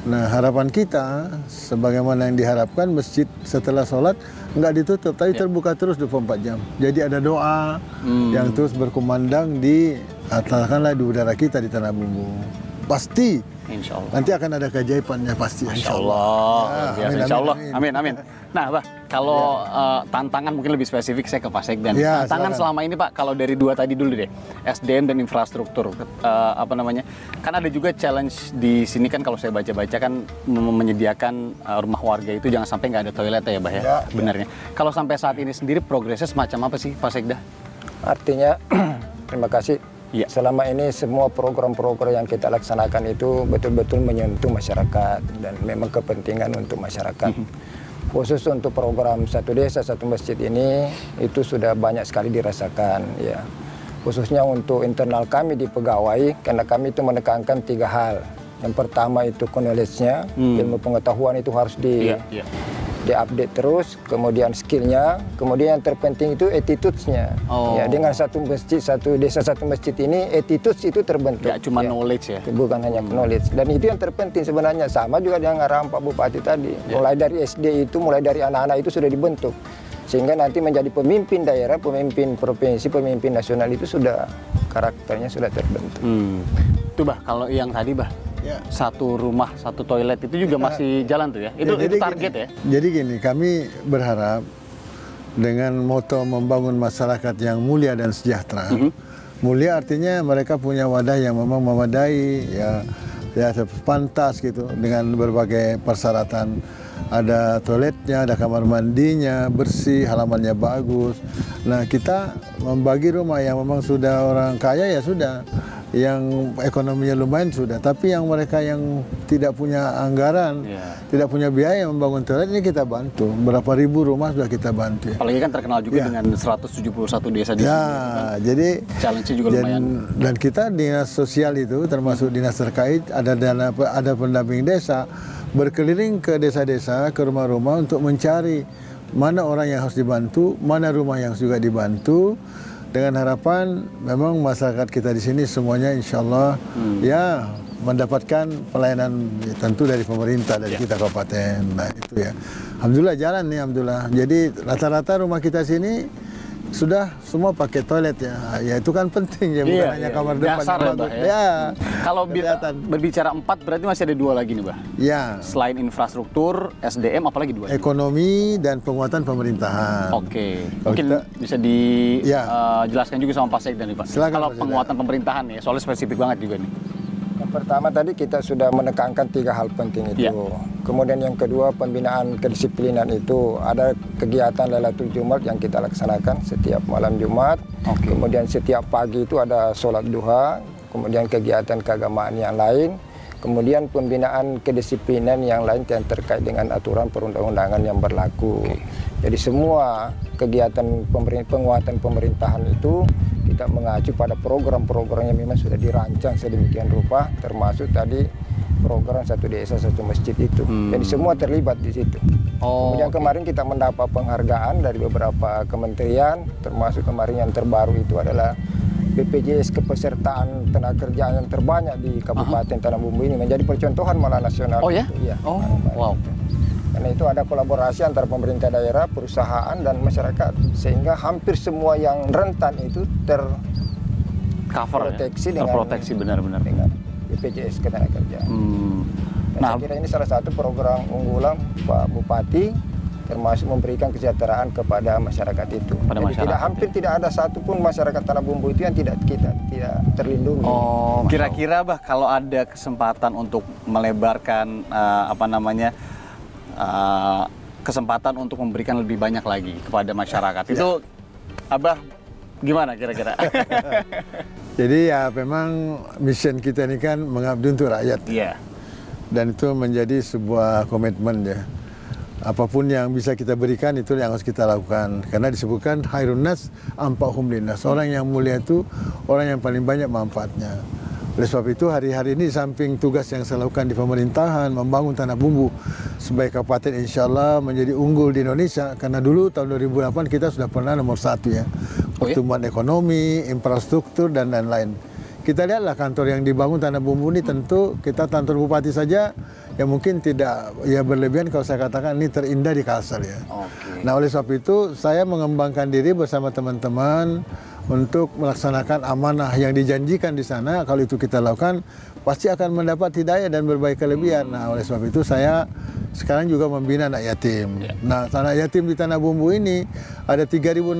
[SPEAKER 4] Nah, harapan kita sebagaimana yang diharapkan, masjid setelah sholat nggak ditutup, tapi terbuka terus 24 jam. Jadi ada doa yang terus berkumandang di katakanlah di udara kita di Tanah Bumbu. Pasti
[SPEAKER 2] Insya Allah.
[SPEAKER 4] nanti akan ada keajaibannya pasti.
[SPEAKER 2] Insya Allah. Insya Allah. Amin. Nah, Bah, kalau tantangan mungkin lebih spesifik saya ke Pak Sekda. Tantangan selama ini, Pak, kalau dari dua tadi dulu deh, SDM dan infrastruktur, kan ada juga challenge di sini kan, kalau saya baca-baca kan menyediakan rumah warga itu jangan sampai nggak ada toilet ya, Bah ya, benarnya. Kalau sampai saat ini sendiri progresnya semacam apa sih, Pak Sekda?
[SPEAKER 6] Artinya, terima kasih. Selama ini semua program-program yang kita laksanakan itu betul-betul menyentuh masyarakat dan memang kepentingan untuk masyarakat. Khusus untuk program satu desa satu masjid ini itu sudah banyak sekali dirasakan ya. Khususnya untuk internal kami di pegawai, karena kami itu menekankan 3 hal. Yang pertama itu knowledge-nya, ilmu pengetahuan itu harus diupdate terus, kemudian skillnya, kemudian yang terpenting itu attitudes-nya. Ya, dengan satu masjid, satu desa, satu masjid ini attitudes itu terbentuk.
[SPEAKER 2] Gak cuma knowledge ya?
[SPEAKER 6] Bukan hanya knowledge. Dan itu yang terpenting sebenarnya, sama juga dengan arahan Pak Bupati tadi. Mulai dari SD itu, mulai dari anak-anak itu sudah dibentuk. Sehingga nanti menjadi pemimpin daerah, pemimpin provinsi, pemimpin nasional itu sudah karakternya sudah terbentuk.
[SPEAKER 2] Itu, Bah, kalau yang tadi, Bah, satu rumah, satu toilet itu juga masih jalan tuh ya? Itu target
[SPEAKER 4] gini,
[SPEAKER 2] ya?
[SPEAKER 4] Jadi gini, kami berharap dengan moto membangun masyarakat yang mulia dan sejahtera. Mulia artinya mereka punya wadah yang memang memadai, ya pantas gitu, dengan berbagai persyaratan ada toiletnya, ada kamar mandinya, bersih, halamannya bagus. Nah, kita membagi rumah yang memang sudah orang kaya ya sudah, yang ekonominya lumayan sudah. Tapi yang mereka yang tidak punya anggaran, tidak punya biaya membangun toilet, ini kita bantu. Berapa ribu rumah sudah kita bantu.
[SPEAKER 2] Apalagi kan terkenal juga dengan 171 desa di sini.
[SPEAKER 4] Kan? Jadi
[SPEAKER 2] challenge-nya juga lumayan.
[SPEAKER 4] Dan kita dinas sosial itu termasuk dinas terkait ada pendamping desa berkeliling ke desa-desa, ke rumah-rumah untuk mencari mana orang yang harus dibantu, mana rumah yang juga dibantu, dengan harapan memang masyarakat kita di sini semuanya insya Allah ya mendapatkan pelayanan tentu dari pemerintah, dari kita kabupaten. Nah itu ya, alhamdulillah jalan nih, alhamdulillah. Jadi rata-rata rumah kita sini sudah semua pakai toilet ya. Ya itu kan penting ya, bukan hanya kamar depan.
[SPEAKER 2] Dasar ya, Mbak, ya. Kalau berbicara 4 berarti masih ada 2 lagi nih, Mbak.
[SPEAKER 4] Ya.
[SPEAKER 2] Selain infrastruktur, SDM, apalagi 2?
[SPEAKER 4] Ekonomi dan penguatan pemerintahan.
[SPEAKER 2] Oke. Mungkin bisa dijelaskan juga sama Pak Sekda nih, Pak.
[SPEAKER 4] Silakan,
[SPEAKER 2] kalau
[SPEAKER 4] Pak
[SPEAKER 2] penguatan pemerintahan ya, soalnya spesifik banget juga nih.
[SPEAKER 6] Yang pertama tadi kita sudah menekankan 3 hal penting itu. Kemudian yang kedua, pembinaan kedisiplinan itu. Ada kegiatan Lailatul Jumat yang kita laksanakan setiap malam Jumat. Kemudian setiap pagi itu ada sholat duha. Kemudian kegiatan keagamaan yang lain. Kemudian pembinaan kedisiplinan yang lain yang terkait dengan aturan perundang-undangan yang berlaku. Jadi semua kegiatan penguatan pemerintahan itu kita mengacu pada program-program yang memang sudah dirancang sedemikian rupa, termasuk tadi program satu desa satu masjid itu. Jadi semua terlibat di situ. Kemudian kemarin kita mendapat penghargaan dari beberapa kementerian, termasuk kemarin yang terbaru itu adalah BPJS kepesertaan tenaga kerja yang terbanyak di Kabupaten Tanah Bumbu ini, menjadi percontohan malah nasional.
[SPEAKER 2] Oh ya?
[SPEAKER 6] Iya.
[SPEAKER 2] Wow.
[SPEAKER 6] Karena itu ada kolaborasi antara pemerintah daerah, perusahaan, dan masyarakat. Sehingga hampir semua yang rentan itu terproteksi
[SPEAKER 2] benar-benar
[SPEAKER 6] dengan BPJS Ketenagakerjaan. Saya kira ini salah satu program unggulan Pak Bupati, termasuk memberikan kesejahteraan kepada masyarakat itu. Hampir tidak ada satupun masyarakat Tanah Bumbu itu yang tidak terlindungi.
[SPEAKER 2] Kira-kira Bah, kalau ada kesempatan untuk melebarkan kesempatan untuk memberikan lebih banyak lagi kepada masyarakat, itu Abah gimana kira-kira?
[SPEAKER 4] Jadi ya memang mission kita ini kan mengabdi untuk rakyat. Dan itu menjadi sebuah komitmen ya. Apapun yang bisa kita berikan itu yang harus kita lakukan. Karena disebutkan khairun nas anfa'uhum linnas. Orang yang mulia itu orang yang paling banyak manfaatnya. Oleh sebab itu hari-hari ini samping tugas yang saya lakukan di pemerintahan, membangun Tanah Bumbu sebagai kabupaten insya Allah menjadi unggul di Indonesia. Karena dulu tahun 2008 kita sudah pernah nomor 1 ya. Pertumbuhan ekonomi, infrastruktur, dan lain-lain. Kita lihatlah kantor yang dibangun Tanah Bumbu ini, tentu kita kantor bupati saja yang mungkin tidak ya berlebihan kalau saya katakan ini terindah di Kalsel ya. Nah oleh sebab itu saya mengembangkan diri bersama teman-teman untuk melaksanakan amanah yang dijanjikan di sana. Kalau itu kita lakukan pasti akan mendapat hidayah dan berbagai kelebihan. Nah oleh sebab itu saya sekarang juga membina anak yatim. Nah anak yatim di Tanah Bumbu ini ada 3.600,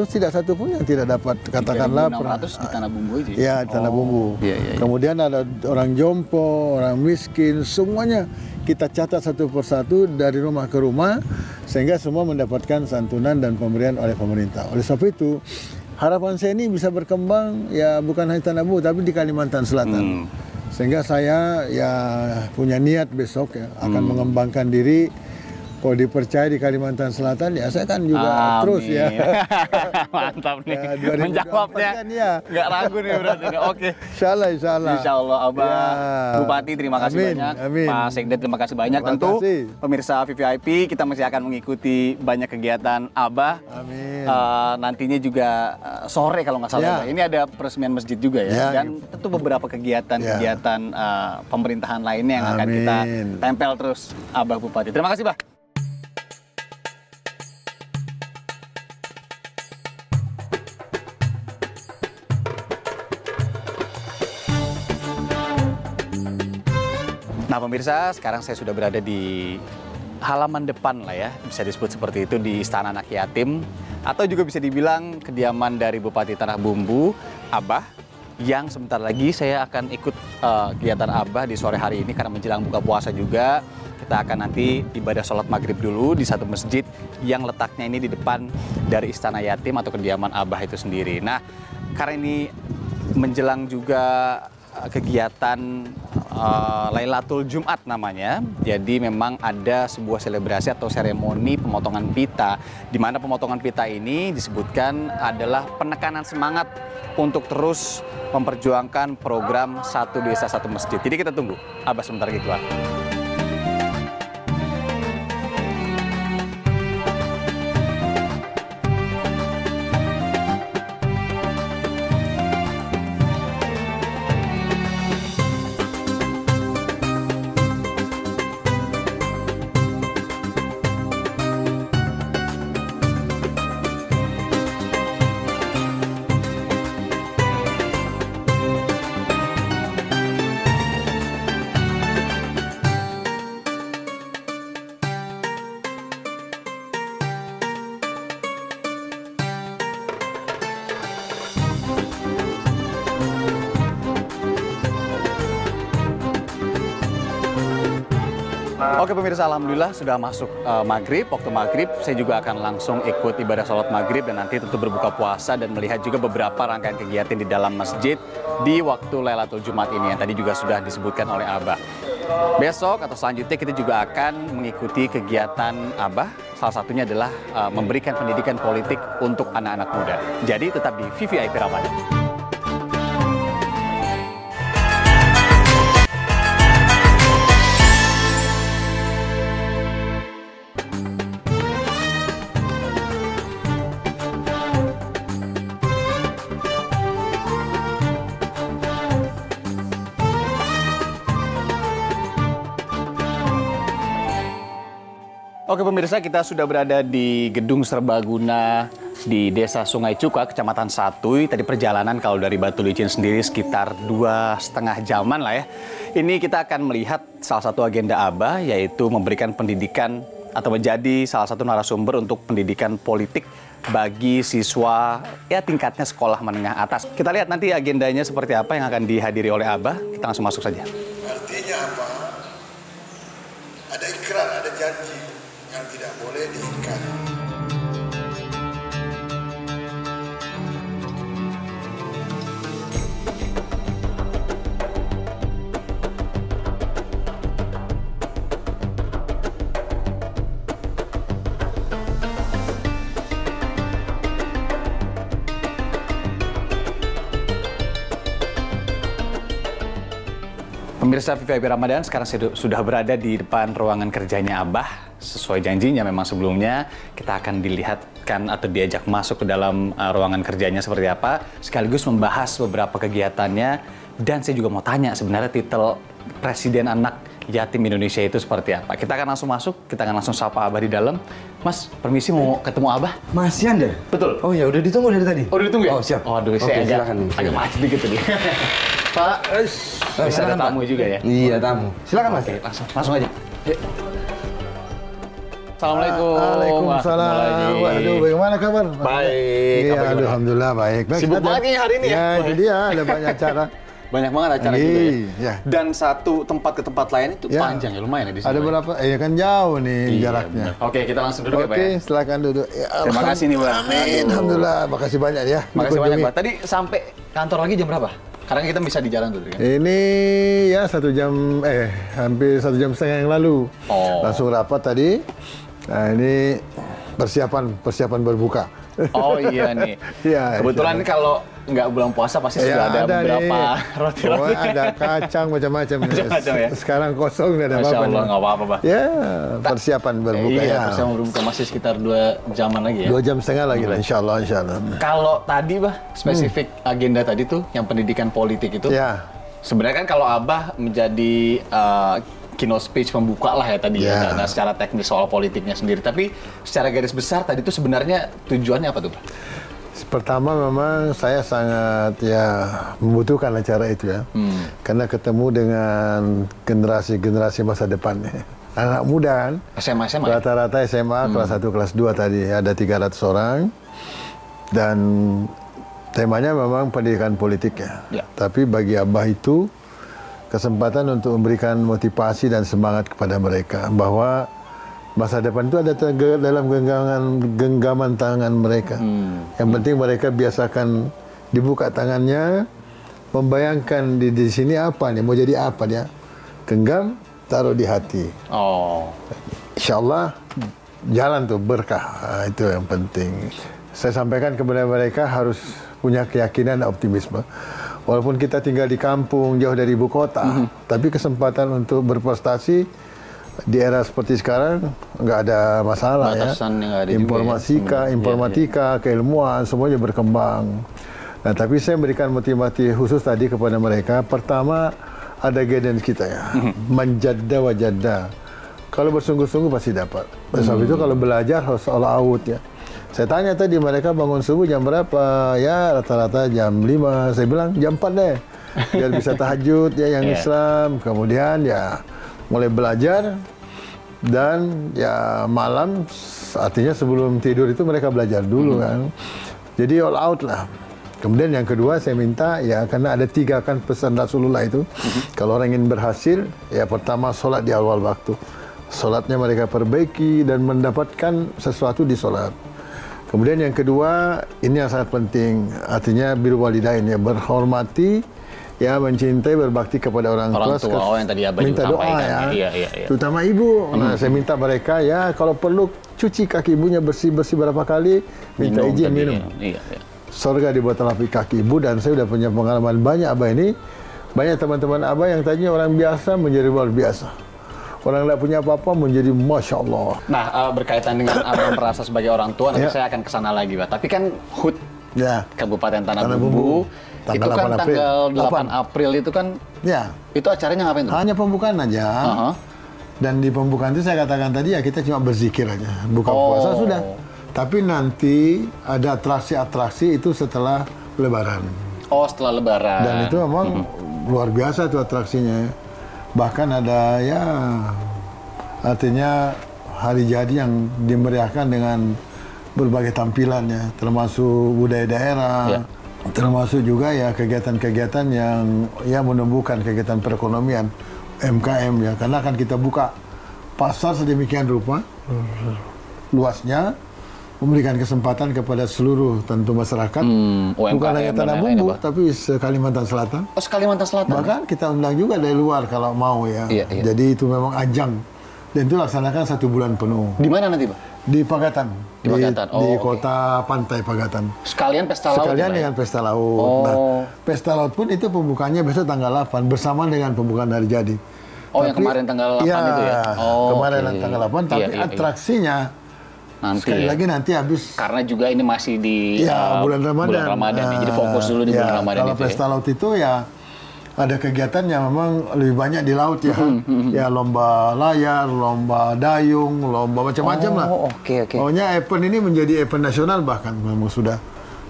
[SPEAKER 4] tidak satu pun yang tidak dapat, katakanlah
[SPEAKER 2] 3.600 di Tanah Bumbu itu
[SPEAKER 4] ya? Di Tanah Bumbu. Kemudian ada orang jompo, orang miskin, semuanya kita catat satu persatu dari rumah ke rumah sehingga semua mendapatkan santunan dan pemberian oleh pemerintah. Oleh sebab itu harapan saya ini bisa berkembang ya bukan hanya Tanah Bumbu tapi di Kalimantan Selatan. Sehingga saya ya punya niat besok ya akan mengembangkan diri. Kalau dipercaya di Kalimantan Selatan ya saya kan juga terus ya.
[SPEAKER 2] Mantap nih.
[SPEAKER 4] Ya,
[SPEAKER 2] menjawabnya
[SPEAKER 4] ya.
[SPEAKER 2] Nggak ragu nih berarti. Oke.
[SPEAKER 4] Insya Allah
[SPEAKER 2] Abah. Bupati terima kasih banyak. Pak Sekda terima kasih banyak. Tentu pemirsa VVIP kita masih akan mengikuti banyak kegiatan Abah. Nantinya juga sore kalau nggak salah. Ini ada peresmian masjid juga ya. Dan tentu beberapa kegiatan pemerintahan lainnya yang akan kita tempel terus Abah Bupati. Terima kasih Bah. Nah pemirsa, sekarang saya sudah berada di halaman depan lah ya, bisa disebut seperti itu, di Istana Anak Yatim, atau juga bisa dibilang kediaman dari Bupati Tanah Bumbu, Abah. yang sebentar lagi saya akan ikut kegiatan Abah di sore hari ini karena menjelang buka puasa juga. Kita akan nanti ibadah sholat maghrib dulu di satu masjid yang letaknya ini di depan dari Istana Yatim atau kediaman Abah itu sendiri. Nah, karena ini menjelang juga kegiatan Lailatul Jumat namanya. Jadi memang ada sebuah selebrasi atau seremoni pemotongan pita, di mana pemotongan pita ini disebutkan adalah penekanan semangat untuk terus memperjuangkan program Satu Desa Satu Masjid. Jadi kita tunggu Abah sebentar lagi keluar. Oke pemirsa, alhamdulillah sudah masuk maghrib, waktu maghrib. Saya juga akan langsung ikut ibadah sholat maghrib dan nanti tentu berbuka puasa dan melihat juga beberapa rangkaian kegiatan di dalam masjid di waktu Lailatul Jumat ini yang tadi juga sudah disebutkan oleh Abah. Besok atau selanjutnya kita juga akan mengikuti kegiatan Abah. Salah satunya adalah memberikan pendidikan politik untuk anak-anak muda. Jadi tetap di VVIP Ramadan. Oke pemirsa, kita sudah berada di Gedung Serbaguna di Desa Sungai Cuka, Kecamatan Satuy. Tadi perjalanan kalau dari Batu Licin sendiri sekitar 2,5 jaman lah ya. Ini kita akan melihat salah satu agenda Abah, yaitu memberikan pendidikan atau menjadi salah satu narasumber untuk pendidikan politik bagi siswa ya tingkatnya sekolah menengah atas. Kita lihat nanti agendanya seperti apa yang akan dihadiri oleh Abah. Kita langsung masuk saja.
[SPEAKER 7] Artinya apa? Ada ikrar, ada janji yang tidak boleh diingkari.
[SPEAKER 2] Pemirsa VVIP Ramadan, sekarang saya sudah berada di depan ruangan kerjanya Abah. Sesuai janjinya memang sebelumnya kita akan dilihatkan atau diajak masuk ke dalam ruangan kerjanya seperti apa, sekaligus membahas beberapa kegiatannya. Dan saya juga mau tanya sebenarnya titel Presiden Anak Yatim Indonesia itu seperti apa. Kita akan langsung masuk, kita akan langsung sapa Abah di dalam. Mas, permisi mau ketemu Abah?
[SPEAKER 8] Masih Anda?
[SPEAKER 2] Betul.
[SPEAKER 8] Oh ya, udah ditunggu dari tadi.
[SPEAKER 2] Oh, udah ditunggu ya?
[SPEAKER 8] Oh, siap.
[SPEAKER 2] Oh, aduh, saya agak macet dikit tadi. Pak, bisa ada tamu juga ya?
[SPEAKER 8] Iya, tamu. Silakan Mas.
[SPEAKER 2] Oke, langsung aja. Assalamualaikum.
[SPEAKER 4] Waalaikumsalam. Waduh, bagaimana kabar?
[SPEAKER 2] Baik.
[SPEAKER 4] Iya, alhamdulillah baik.
[SPEAKER 2] Sibuk banget nih hari ini ya?
[SPEAKER 4] Ya, itu dia, ada banyak acara.
[SPEAKER 2] Banyak banget acara juga ya?
[SPEAKER 4] Iya.
[SPEAKER 2] Dan satu tempat ke tempat lain itu
[SPEAKER 4] Ya.
[SPEAKER 2] panjang ya, lumayan ya di sini.
[SPEAKER 4] Ada berapa? Kan jauh nih
[SPEAKER 2] Iya,
[SPEAKER 4] jaraknya.
[SPEAKER 2] benar. Oke, kita langsung duduk ya Pak
[SPEAKER 4] Oke,
[SPEAKER 2] ya?
[SPEAKER 4] silakan duduk. Ya,
[SPEAKER 2] Terima kasih nih Pak.
[SPEAKER 4] Amin, alhamdulillah. Makasih banyak ya.
[SPEAKER 2] Makasih banyak
[SPEAKER 4] dikunjungi.
[SPEAKER 2] Pak. Tadi sampai kantor lagi jam berapa? Karena kita bisa di jalan dulu kan?
[SPEAKER 4] Ini ya 1 jam, hampir 1 jam setengah yang lalu.
[SPEAKER 2] Oh.
[SPEAKER 4] Langsung rapat tadi. Nah ini persiapan berbuka.
[SPEAKER 2] Oh iya nih.
[SPEAKER 4] Iya,
[SPEAKER 2] Kebetulan
[SPEAKER 4] iya.
[SPEAKER 2] kalau nggak bulan puasa pasti sudah ada beberapa roti-roti.
[SPEAKER 4] Ada kacang macam-macam.
[SPEAKER 2] Macam-macam ya?
[SPEAKER 4] Sekarang kosong nggak ada
[SPEAKER 2] Masya
[SPEAKER 4] apa-apa.
[SPEAKER 2] Allah,
[SPEAKER 4] nih.
[SPEAKER 2] nggak apa-apa Pak.
[SPEAKER 4] Ya, persiapan berbuka
[SPEAKER 2] Iya,
[SPEAKER 4] ya.
[SPEAKER 2] persiapan berbuka masih sekitar 2 jaman lagi ya?
[SPEAKER 4] 2 jam setengah lagi lah, insya Allah.
[SPEAKER 2] Kalau tadi Bah, spesifik agenda tadi tuh, yang pendidikan politik itu,
[SPEAKER 4] Ya,
[SPEAKER 2] sebenarnya kan kalau Abah menjadi keynote speech pembuka lah ya tadi ya,
[SPEAKER 4] Ya.
[SPEAKER 2] nah secara teknis soal politiknya sendiri. Tapi secara garis besar tadi itu sebenarnya tujuannya apa tuh Pak?
[SPEAKER 4] pertama memang saya sangat membutuhkan acara itu ya. Karena ketemu dengan generasi-generasi masa depan. Anak muda kan.
[SPEAKER 2] SMA ya?
[SPEAKER 4] Rata-rata SMA kelas 1, kelas 2 tadi ada 300 orang. Dan temanya memang pendidikan politik ya. Tapi bagi Abah itu kesempatan untuk memberikan motivasi dan semangat kepada mereka bahwa masa depan itu ada dalam genggaman tangan mereka. Yang penting mereka biasakan dibuka tangannya, membayangkan di sini apa nih, mau jadi apa dia. Genggam, taruh di hati. Insya Allah jalan tuh berkah. Itu yang penting. Saya sampaikan kepada mereka harus punya keyakinan dan optimisme. Walaupun kita tinggal di kampung jauh dari ibu kota, tapi kesempatan untuk berprestasi di era seperti sekarang nggak ada masalah. Batasan ya. Ada informatika, keilmuan semuanya berkembang. Nah, tapi saya memberikan motivasi khusus tadi kepada mereka. Pertama ada guidance kita ya, manjadda wajadda. Kalau bersungguh-sungguh pasti dapat. Sebab itu kalau belajar harus all out ya. Saya tanya tadi mereka bangun subuh jam berapa? Ya rata-rata jam 5. Saya bilang jam 4 deh. Biar bisa tahajud ya yang Islam. Kemudian ya mulai belajar dan ya malam artinya sebelum tidur itu mereka belajar dulu kan. Jadi all out lah. Kemudian yang kedua saya minta ya karena ada 3 kan pesan Rasulullah itu. Kalau orang ingin berhasil ya pertama sholat di awal waktu. Sholatnya mereka perbaiki dan mendapatkan sesuatu di sholat. Kemudian yang kedua, ini yang sangat penting, artinya birrul walidain ya, berhormati, ya mencintai, berbakti kepada orang tua.
[SPEAKER 2] Yang tadi Abah
[SPEAKER 4] minta
[SPEAKER 2] juga
[SPEAKER 4] doa ya,
[SPEAKER 2] iya.
[SPEAKER 4] terutama ibu. Nah, saya minta mereka ya, kalau perlu cuci kaki ibunya bersih-bersih berapa kali, minta izin minum. Surga di bawah telapak kaki ibu, dan saya sudah punya pengalaman banyak Abah ini, banyak teman-teman Abah yang tadinya orang biasa menjadi luar biasa. Orang tidak punya apa-apa menjadi Masya Allah.
[SPEAKER 2] Nah, berkaitan dengan Abah merasa sebagai orang tua, nanti saya akan kesana lagi, Pak. Tapi kan HUT Kabupaten Tanah Bumbu, itu kan tanggal 8 April itu kan, itu acaranya ngapain tuh?
[SPEAKER 4] Hanya pembukaan aja. Dan di pembukaan itu saya katakan tadi ya kita cuma berzikir aja, buka puasa sudah. Tapi nanti ada atraksi-atraksi itu setelah Lebaran.
[SPEAKER 2] Setelah Lebaran.
[SPEAKER 4] Dan itu memang luar biasa tuh atraksinya. Bahkan ada ya artinya hari jadi yang dimeriahkan dengan berbagai tampilannya, termasuk budaya daerah, termasuk juga ya kegiatan-kegiatan yang ya menumbuhkan kegiatan perekonomian MKM ya, karena akan kita buka pasar sedemikian rupa luasnya, memberikan kesempatan kepada seluruh tentu masyarakat, bukan hanya Tanah Bumbu, tapi se-Kalimantan Selatan.
[SPEAKER 2] Se-Kalimantan Selatan.
[SPEAKER 4] Bahkan kita undang juga dari luar kalau mau ya. Jadi itu memang ajang. Dan itu laksanakan 1 bulan penuh.
[SPEAKER 2] Di mana nanti, Pak?
[SPEAKER 4] Di Pagatan.
[SPEAKER 2] Di Pagatan.
[SPEAKER 4] Di kota pantai Pagatan.
[SPEAKER 2] Sekalian pesta laut.
[SPEAKER 4] Sekalian dengan pesta laut. Nah, pesta laut pun itu pembukaannya besok tanggal 8 bersamaan dengan pembukaan hari jadi.
[SPEAKER 2] Yang kemarin tanggal 8 itu ya.
[SPEAKER 4] Kemarin tanggal 8, tapi atraksinya
[SPEAKER 2] nanti
[SPEAKER 4] sekali lagi nanti habis,
[SPEAKER 2] karena juga ini masih di
[SPEAKER 4] bulan Ramadan.
[SPEAKER 2] Jadi fokus dulu di bulan Ramadan.
[SPEAKER 4] Kalau pesta laut itu ya ada kegiatan yang memang lebih banyak di laut ya. Ya lomba layar, lomba dayung, lomba macam-macam lah. Pokoknya event ini menjadi event nasional, bahkan memang sudah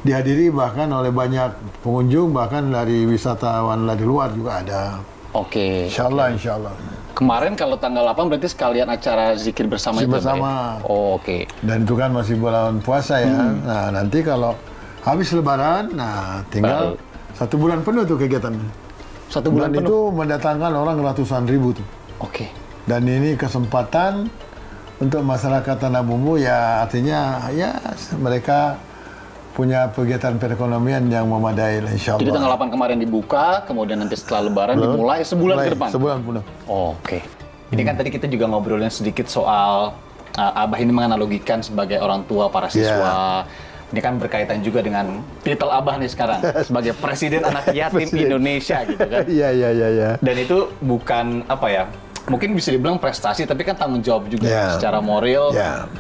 [SPEAKER 4] dihadiri bahkan oleh banyak pengunjung, bahkan dari wisatawan dari luar juga ada. Insya Allah.
[SPEAKER 2] Kemarin kalau tanggal 8 berarti sekalian acara zikir bersama itu
[SPEAKER 4] bersama.
[SPEAKER 2] Ya?
[SPEAKER 4] Dan itu kan masih bulan puasa ya. Nah, nanti kalau habis Lebaran, nah tinggal 1 bulan penuh tuh kegiatannya.
[SPEAKER 2] 1 bulan penuh?
[SPEAKER 4] Itu mendatangkan orang ratusan ribu tuh. Dan ini kesempatan untuk masyarakat Tanah Bumbu ya, artinya ya mereka punya kegiatan perekonomian yang memadai, insya Allah.
[SPEAKER 2] Jadi tanggal 8 kemarin dibuka, kemudian nanti setelah Lebaran dimulai sebulan ke depan?
[SPEAKER 4] Sebulan penuh.
[SPEAKER 2] Ini kan tadi kita juga ngobrolin sedikit soal Abah ini menganalogikan sebagai orang tua para siswa. Ini kan berkaitan juga dengan titel Abah nih sekarang sebagai Presiden Anak Yatim Indonesia gitu kan.
[SPEAKER 4] Iya.
[SPEAKER 2] Dan itu bukan apa ya, mungkin bisa dibilang prestasi, tapi kan tanggung jawab juga secara moral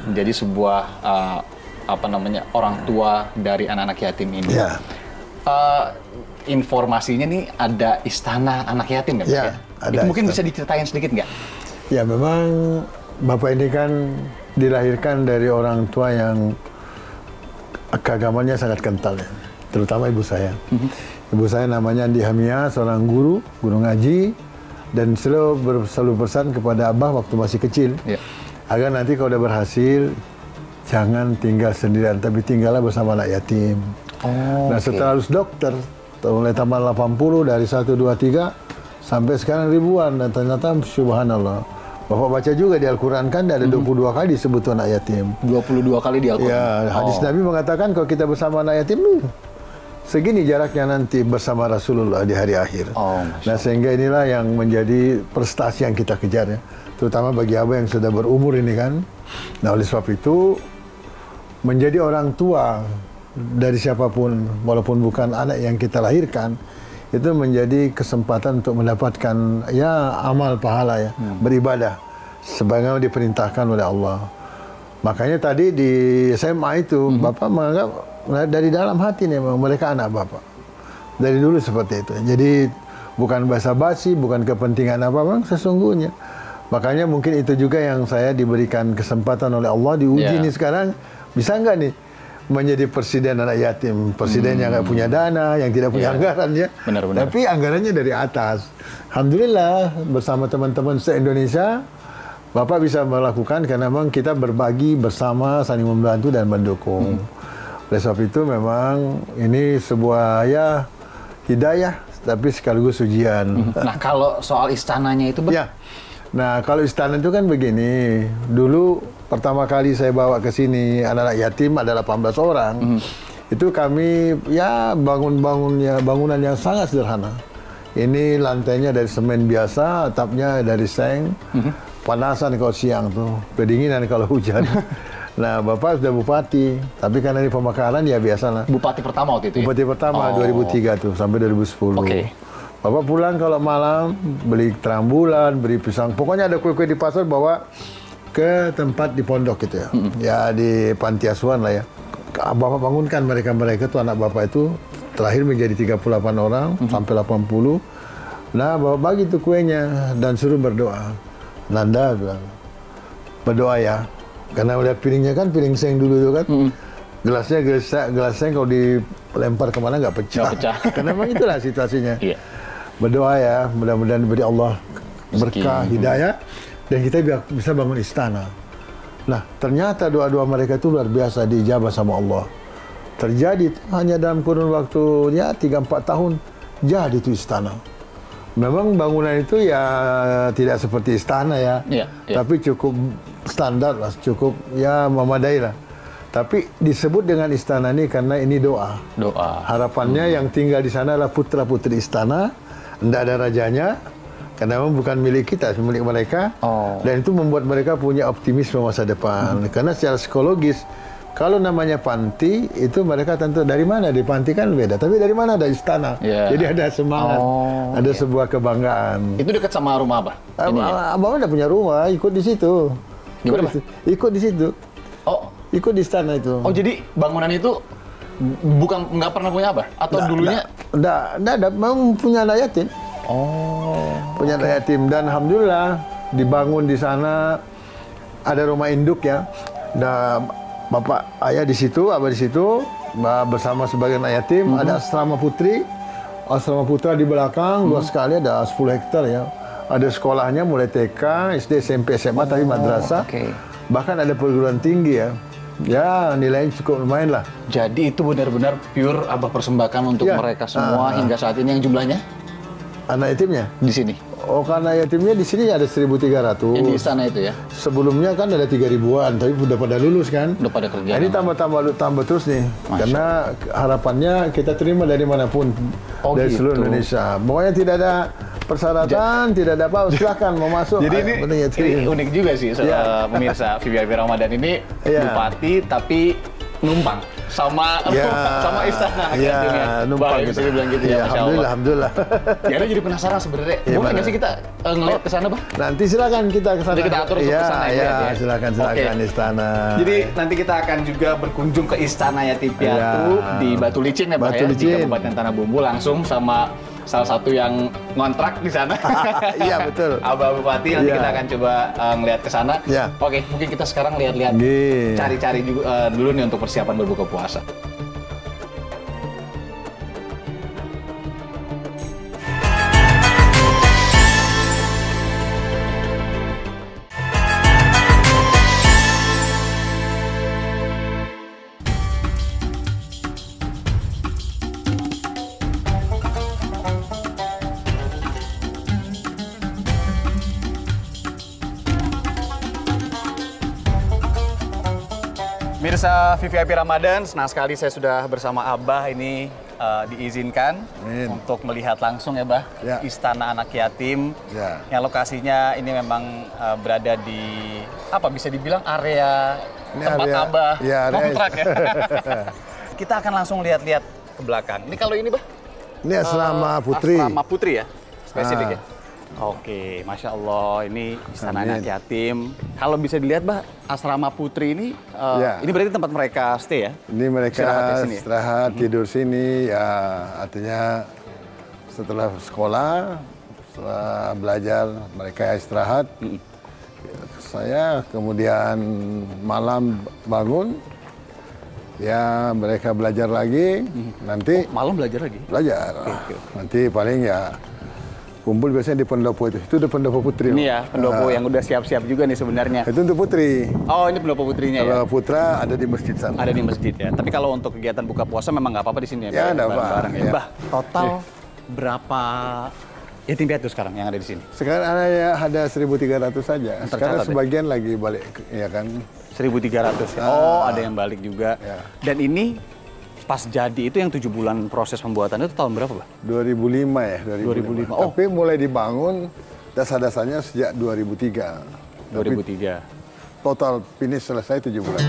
[SPEAKER 2] menjadi sebuah orang tua dari anak-anak yatim ini. Informasinya nih ada istana anak yatim nggak? Itu mungkin bisa diceritain sedikit nggak?
[SPEAKER 4] Ya memang Bapak ini kan dilahirkan dari orang tua yang keagamannya sangat kental ya, terutama ibu saya. Ibu saya namanya Andi Hamia, seorang guru ngaji, dan selalu pesan kepada Abah waktu masih kecil, agar nanti kalau udah berhasil jangan tinggal sendirian, tapi tinggallah bersama anak yatim. Nah setelah lulus dokter, mulai tambah 80 dari 1, 2, 3 sampai sekarang ribuan, dan ternyata subhanallah. Bapak baca juga di Al-Quran kan ada 22 kali disebut anak yatim.
[SPEAKER 2] 22 kali di Al-Quran.
[SPEAKER 4] Ya, hadis Nabi mengatakan kalau kita bersama anak yatim segini jaraknya nanti bersama Rasulullah di hari akhir. Nah sehingga inilah yang menjadi prestasi yang kita kejar ya, terutama bagi abah yang sudah berumur ini kan. Nah oleh sebab itu menjadi orang tua dari siapapun, walaupun bukan anak yang kita lahirkan, itu menjadi kesempatan untuk mendapatkan ya amal pahala ya, beribadah sebagaimana diperintahkan oleh Allah. Makanya tadi di SMA itu Bapak menganggap dari dalam hati nih mereka anak Bapak. Dari dulu seperti itu. Jadi bukan basa-basi, bukan kepentingan apa-apa, sesungguhnya. Makanya mungkin itu juga yang saya diberikan kesempatan oleh Allah diuji nih sekarang, bisa nggak nih menjadi presiden anak yatim, presiden yang nggak punya dana, yang tidak punya anggaran ya.
[SPEAKER 2] Benar-benar.
[SPEAKER 4] Tapi anggarannya dari atas. Alhamdulillah bersama teman-teman se-Indonesia, Bapak bisa melakukan karena memang kita berbagi bersama, saling membantu dan mendukung. Oleh sebab itu memang ini sebuah ya hidayah, tapi sekaligus ujian.
[SPEAKER 2] Nah kalau soal istananya itu
[SPEAKER 4] ya. Nah kalau istana itu kan begini, dulu pertama kali saya bawa ke sini anak-anak yatim ada 18 orang. Itu kami ya bangunan yang sangat sederhana. Ini lantainya dari semen biasa, atapnya dari seng. Panasan kalau siang tuh, kedinginan kalau hujan. Nah, Bapak sudah bupati, tapi karena ini pemekaran ya biasalah.
[SPEAKER 2] Bupati pertama waktu itu ya?
[SPEAKER 4] Bupati pertama 2003 tuh sampai 2010. Bapak pulang kalau malam beli terang bulan, beli pisang. Pokoknya ada kue-kue di pasar bawa ke tempat di pondok gitu ya. Ya di panti asuhan lah ya. Bapak bangunkan mereka tuh anak Bapak itu terakhir menjadi 38 orang sampai 80. Nah, Bapak bagi tuh kuenya dan suruh berdoa. Nanda bilang, berdoa ya. Karena melihat piringnya kan piring seng dulu itu kan. Gelasnya gelas seng kalau dilempar kemana nggak pecah. Karena memang itulah situasinya. Berdoa ya, mudah-mudahan diberi Allah berkah, hidayah, dan kita bisa bangun istana. Nah, ternyata doa-doa mereka itu luar biasa diijabah sama Allah. Terjadi hanya dalam kurun waktu ya 3-4 tahun jadi itu istana. Memang bangunan itu ya tidak seperti istana ya, tapi cukup standar lah, cukup ya memadai lah. Tapi disebut dengan istana ini karena ini doa. Harapannya yang tinggal di sana adalah putra-putri istana, tidak ada rajanya, karena memang bukan milik kita, milik mereka. Dan itu membuat mereka punya optimisme masa depan. Karena secara psikologis, kalau namanya panti, itu mereka tentu dari mana? Di panti kan beda, tapi dari mana ada istana. Jadi ada semangat, ada sebuah kebanggaan.
[SPEAKER 2] Itu dekat sama rumah Abah?
[SPEAKER 4] Abang udah punya rumah, ikut di situ. Ikut di situ. Ikut di istana itu.
[SPEAKER 2] Jadi bangunan itu nggak pernah punya Abah? Atau dulunya?
[SPEAKER 4] Nggak, memang punya anak yatim. Punya anak yatim, dan alhamdulillah dibangun di sana, ada rumah induk ya. Nah, Bapak ayah di situ, abah di situ, bersama sebagian anak yatim. Ada asrama putri, asrama putra di belakang, luas sekali, ada 10 hektar ya. Ada sekolahnya mulai TK, SD, SMP, SMA, tapi madrasah. Bahkan ada perguruan tinggi ya. Ya, nilainya cukup lumayan lah.
[SPEAKER 2] Jadi itu benar-benar pure Abah persembahkan untuk mereka semua hingga saat ini. Yang jumlahnya?
[SPEAKER 4] Anak yatimnya?
[SPEAKER 2] Di sini.
[SPEAKER 4] Karena yatimnya di sini ada 1.300.
[SPEAKER 2] Yang di istana itu ya?
[SPEAKER 4] Sebelumnya kan ada 3.000-an, tapi udah pada lulus kan?
[SPEAKER 2] Udah pada kerja.
[SPEAKER 4] Nah, ini tambah terus nih. Karena harapannya kita terima dari manapun. Dari seluruh Indonesia. Pokoknya tidak ada persyaratan, tidak ada apa, silakan mau masuk.
[SPEAKER 2] Jadi ini unik juga sih, pemirsa VIP Ramadan ini bupati tapi numpang sama istana.
[SPEAKER 4] Numpang
[SPEAKER 2] bisa dibilang gitu ya, Masya Allah.
[SPEAKER 4] Alhamdulillah.
[SPEAKER 2] Ya, jadi penasaran sebenarnya. Boleh nggak sih kita ngeliat ke sana, Bah?
[SPEAKER 4] Nanti silakan kita ke sana.
[SPEAKER 2] Jadi kita atur untuk ke sana ya.
[SPEAKER 4] Silakan istana.
[SPEAKER 2] Jadi nanti kita akan juga berkunjung ke Istana Yatim Piatu di Batu Licin ya, Bah ya, di Kabupaten Tanah Bumbu, langsung sama salah satu yang ngontrak di sana.
[SPEAKER 4] Iya, betul.
[SPEAKER 2] Abah Bupati, nanti kita akan coba ngeliat ke sana. Oke, mungkin kita sekarang lihat-lihat, cari-cari dulu nih untuk persiapan berbuka puasa. Mirsa VVIP Ramadan, senang sekali saya sudah bersama Abah ini diizinkan untuk melihat langsung ya, Bah, Istana Anak Yatim. Yang lokasinya ini memang berada di apa bisa dibilang area ini tempat area, Abah kontrak ya. Kita akan langsung lihat-lihat ke belakang. Ini kalau ini, Bah?
[SPEAKER 9] Ini asrama putri.
[SPEAKER 2] Asrama putri ya, spesifik ya. Oke, Masya Allah, ini Istana Anak Yatim. Kalau bisa dilihat, Bah, asrama putri ini, ini berarti tempat mereka stay ya?
[SPEAKER 9] Ini mereka istirahat, tidur sini, ya artinya setelah sekolah, setelah belajar, mereka istirahat. Saya kemudian malam bangun, ya mereka belajar lagi, nanti...
[SPEAKER 2] malam belajar lagi?
[SPEAKER 9] Belajar, nanti paling ya... kumpul biasanya di pendopo itu di pendopo putri.
[SPEAKER 2] Ini ya, pendopo yang udah siap-siap juga nih sebenarnya.
[SPEAKER 9] Itu untuk putri.
[SPEAKER 2] Oh, ini pendopo putrinya
[SPEAKER 9] kalau
[SPEAKER 2] ya?
[SPEAKER 9] Kalau putra ada di masjid sana.
[SPEAKER 2] Ada di masjid ya. Tapi kalau untuk kegiatan buka puasa memang nggak apa-apa di sini ya?
[SPEAKER 9] Ya, nggak apa-apa.
[SPEAKER 2] Ya. Bah, total berapa yatim piatu sekarang yang ada di sini?
[SPEAKER 9] Sekarang ada 1.300 saja. Sekarang sebagian lagi balik, ya kan?
[SPEAKER 2] 1.300 ya? Oh, ada yang balik juga. Ya. Dan ini pas jadi itu yang 7 bulan proses pembuatan itu tahun berapa, Pak?
[SPEAKER 9] 2005 ya, 2005. Oh. Tapi mulai dibangun dasar-dasarnya sejak 2003.
[SPEAKER 2] 2003.
[SPEAKER 9] Tapi total finish selesai 7 bulan.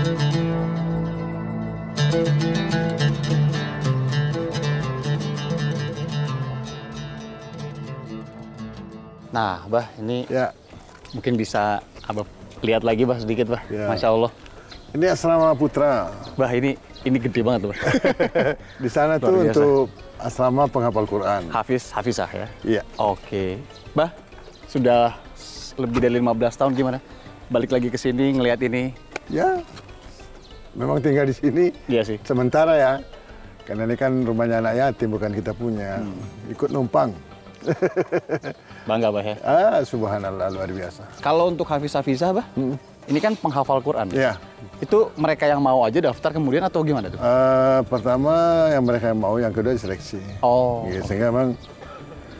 [SPEAKER 2] Nah, Bah, ini mungkin bisa Abah lihat lagi, Bah, sedikit, Bah. Masya Allah.
[SPEAKER 9] Ini asrama putra.
[SPEAKER 2] Bah, ini gede banget tuh.
[SPEAKER 9] Di sana tuh untuk asrama penghafal Quran.
[SPEAKER 2] Hafizah ya?
[SPEAKER 9] Iya.
[SPEAKER 2] Oke. Bah, sudah lebih dari 15 tahun gimana? Balik lagi ke sini ngelihat ini?
[SPEAKER 9] Ya, memang tinggal di sini.
[SPEAKER 2] Iya sih.
[SPEAKER 9] Sementara ya, karena ini kan rumahnya anak yatim bukan kita punya. Ikut numpang.
[SPEAKER 2] Bangga, Bah ya?
[SPEAKER 9] Subhanallah, luar biasa.
[SPEAKER 2] Kalau untuk hafizah, Bah? Ini kan penghafal Quran.
[SPEAKER 9] Iya.
[SPEAKER 2] Itu mereka yang mau aja daftar kemudian atau gimana tuh?
[SPEAKER 9] Pertama yang mereka yang mau, yang kedua diseleksi.
[SPEAKER 2] Oh.
[SPEAKER 9] Ya, sehingga memang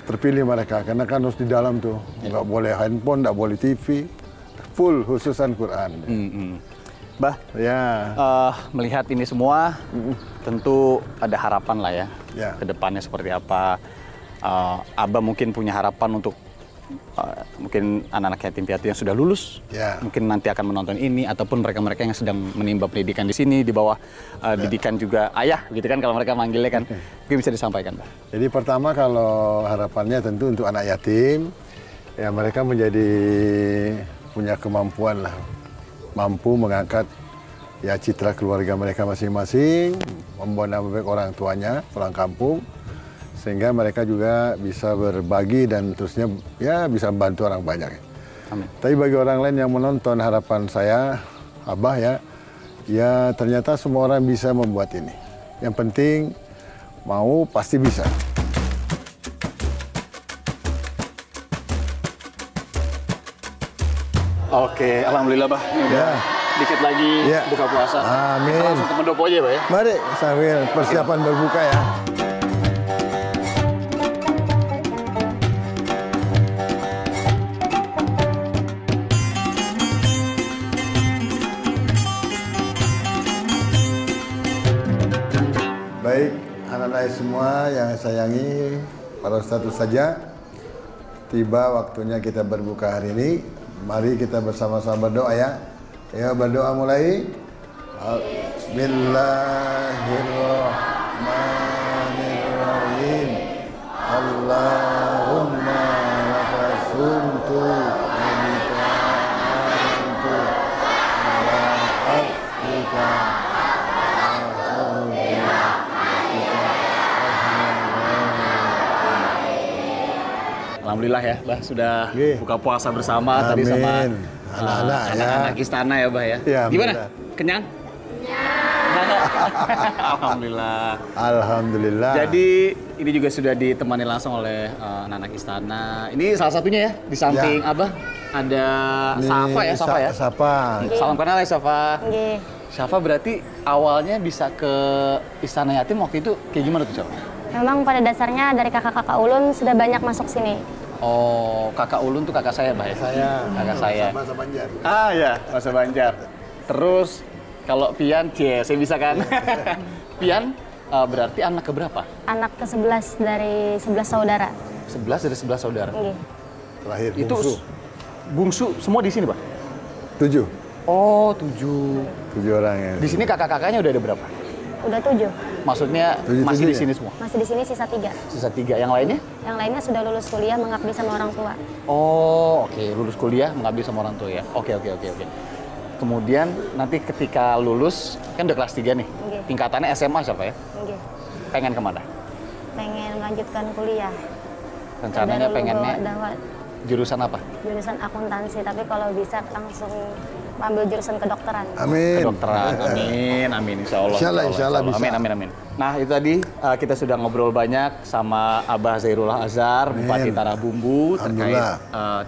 [SPEAKER 9] terpilih mereka, karena kan harus di dalam tuh. Nggak boleh handphone, nggak boleh TV. Full khususan Quran.
[SPEAKER 2] Bah, melihat ini semua, tentu ada harapan lah ya. Ke depannya seperti apa. Abah mungkin punya harapan untuk mungkin anak-anak yatim piatu yang sudah lulus, mungkin nanti akan menonton ini, ataupun mereka-mereka yang sedang menimba pendidikan di sini, di bawah didikan juga ayah, gitu kan kalau mereka manggilnya kan. Mungkin bisa disampaikan, Pak.
[SPEAKER 9] Jadi pertama kalau harapannya tentu untuk anak yatim, ya mereka menjadi punya kemampuan lah, mampu mengangkat ya citra keluarga mereka masing-masing, membawa nama baik orang tuanya, pulang kampung, sehingga mereka juga bisa berbagi dan terusnya ya bisa membantu orang banyak. Amin. Tapi bagi orang lain yang menonton, harapan saya, Abah ya ternyata semua orang bisa membuat ini. Yang penting mau pasti bisa.
[SPEAKER 2] Oke, alhamdulillah, Bah. Dikit lagi buka puasa.
[SPEAKER 9] Amin.
[SPEAKER 2] Kita langsung ke pendopo aja, Bah ya.
[SPEAKER 9] Mari sambil persiapan berbuka ya. Baik, anak-anak semua yang sayangi, para ustadz saja, tiba waktunya kita berbuka hari ini. Mari kita bersama-sama berdoa ya. Ya, berdoa mulai. Bismillahirrahmanirrahim. Allahumma laka sumtu wa bika amantu ala afdika.
[SPEAKER 2] Alhamdulillah ya, Bah, sudah buka puasa bersama. Amin. Tadi sama anak-anak istana ya, Bah ya. Gimana? Kenyang? Alhamdulillah.
[SPEAKER 9] Alhamdulillah.
[SPEAKER 2] Jadi ini juga sudah ditemani langsung oleh anak-anak istana. Ini salah satunya ya, di samping Abah ada Safa ya, Safa ya?
[SPEAKER 9] Safa.
[SPEAKER 2] Salam kenal ya, Safa. Safa berarti awalnya bisa ke Istana Yatim waktu itu kayak gimana tuh, Safa?
[SPEAKER 10] Memang pada dasarnya dari kakak-kakak ulun sudah banyak masuk sini.
[SPEAKER 2] Oh, kakak ulun tuh kakak saya, Bah ya?
[SPEAKER 9] Saya.
[SPEAKER 2] Kakak saya.
[SPEAKER 9] Masa Banjar.
[SPEAKER 2] Ah ya, Masa Banjar. Terus Kalau Pian, saya bisa kan? Pian berarti anak keberapa?
[SPEAKER 10] Anak ke-11 dari 11 saudara.
[SPEAKER 2] 11 dari 11 saudara.
[SPEAKER 10] Nggih.
[SPEAKER 9] Terakhir
[SPEAKER 2] Itu
[SPEAKER 9] bungsu.
[SPEAKER 2] bungsu semua di sini, Pak?
[SPEAKER 9] 7.
[SPEAKER 2] Oh, 7.
[SPEAKER 9] 7 orang ya.
[SPEAKER 2] Di sini kakak-kakaknya udah ada berapa?
[SPEAKER 10] Udah 7.
[SPEAKER 2] Maksudnya
[SPEAKER 9] 7
[SPEAKER 2] masih di
[SPEAKER 9] ya?
[SPEAKER 2] sini semua?
[SPEAKER 10] Masih di sini sisa 3.
[SPEAKER 2] Sisa 3. Yang lainnya?
[SPEAKER 10] Yang lainnya sudah lulus kuliah mengabdi sama orang tua.
[SPEAKER 2] Oh, oke. Lulus kuliah mengabdi sama orang tua ya. Oke. Kemudian nanti ketika lulus, kan udah kelas 3 nih.
[SPEAKER 10] Nggih.
[SPEAKER 2] Tingkatannya SMA siapa ya?
[SPEAKER 10] Nggih.
[SPEAKER 2] Pengen kemana?
[SPEAKER 10] Pengen melanjutkan kuliah.
[SPEAKER 2] Rencananya
[SPEAKER 10] Dari
[SPEAKER 2] pengennya
[SPEAKER 10] Lugo Dawat,
[SPEAKER 2] jurusan apa?
[SPEAKER 10] jurusan akuntansi, tapi kalau bisa langsung ambil jurusan kedokteran.
[SPEAKER 4] Amin.
[SPEAKER 2] Kedokteran. Amin. Insya Allah.
[SPEAKER 9] Insya Allah bisa.
[SPEAKER 2] Amin. Nah, itu tadi kita sudah ngobrol banyak sama Abah Zairullah Azhar, Bupati Tanah Bumbu, terkait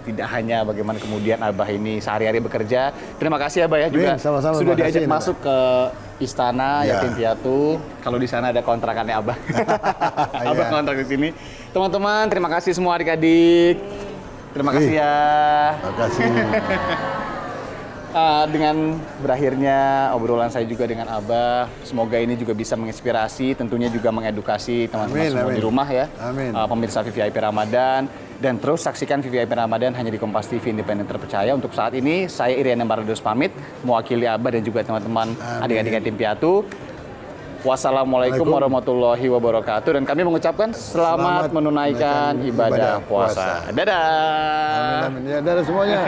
[SPEAKER 2] tidak hanya bagaimana kemudian Abah ini sehari-hari bekerja. Terima kasih Abah ya juga
[SPEAKER 9] sama-sama,
[SPEAKER 2] sudah
[SPEAKER 9] terima
[SPEAKER 2] diajak
[SPEAKER 9] kasih,
[SPEAKER 2] masuk ke Istana
[SPEAKER 9] Ya.
[SPEAKER 2] Yatim Piatu. Kalau di sana ada kontrakannya Abah. Abah kontrak di sini. Teman-teman, terima kasih semua adik-adik. Terima kasih ya.
[SPEAKER 9] Terima kasih.
[SPEAKER 2] Dengan berakhirnya obrolan saya juga dengan Abah, semoga ini juga bisa menginspirasi, tentunya juga mengedukasi teman-teman semua di rumah ya.
[SPEAKER 9] Amin.
[SPEAKER 2] Pemirsa VVIP Ramadan, dan terus saksikan VVIP Ramadan hanya di Kompas TV Independen Terpercaya. Untuk saat ini, saya Iriana Bardos pamit, mewakili Abah dan juga teman-teman adik-adik yatim piatu. Wassalamualaikum warahmatullahi wabarakatuh. Dan kami mengucapkan selamat menunaikan ibadah puasa. Dadah.
[SPEAKER 9] Amin. Ya, dadah semuanya.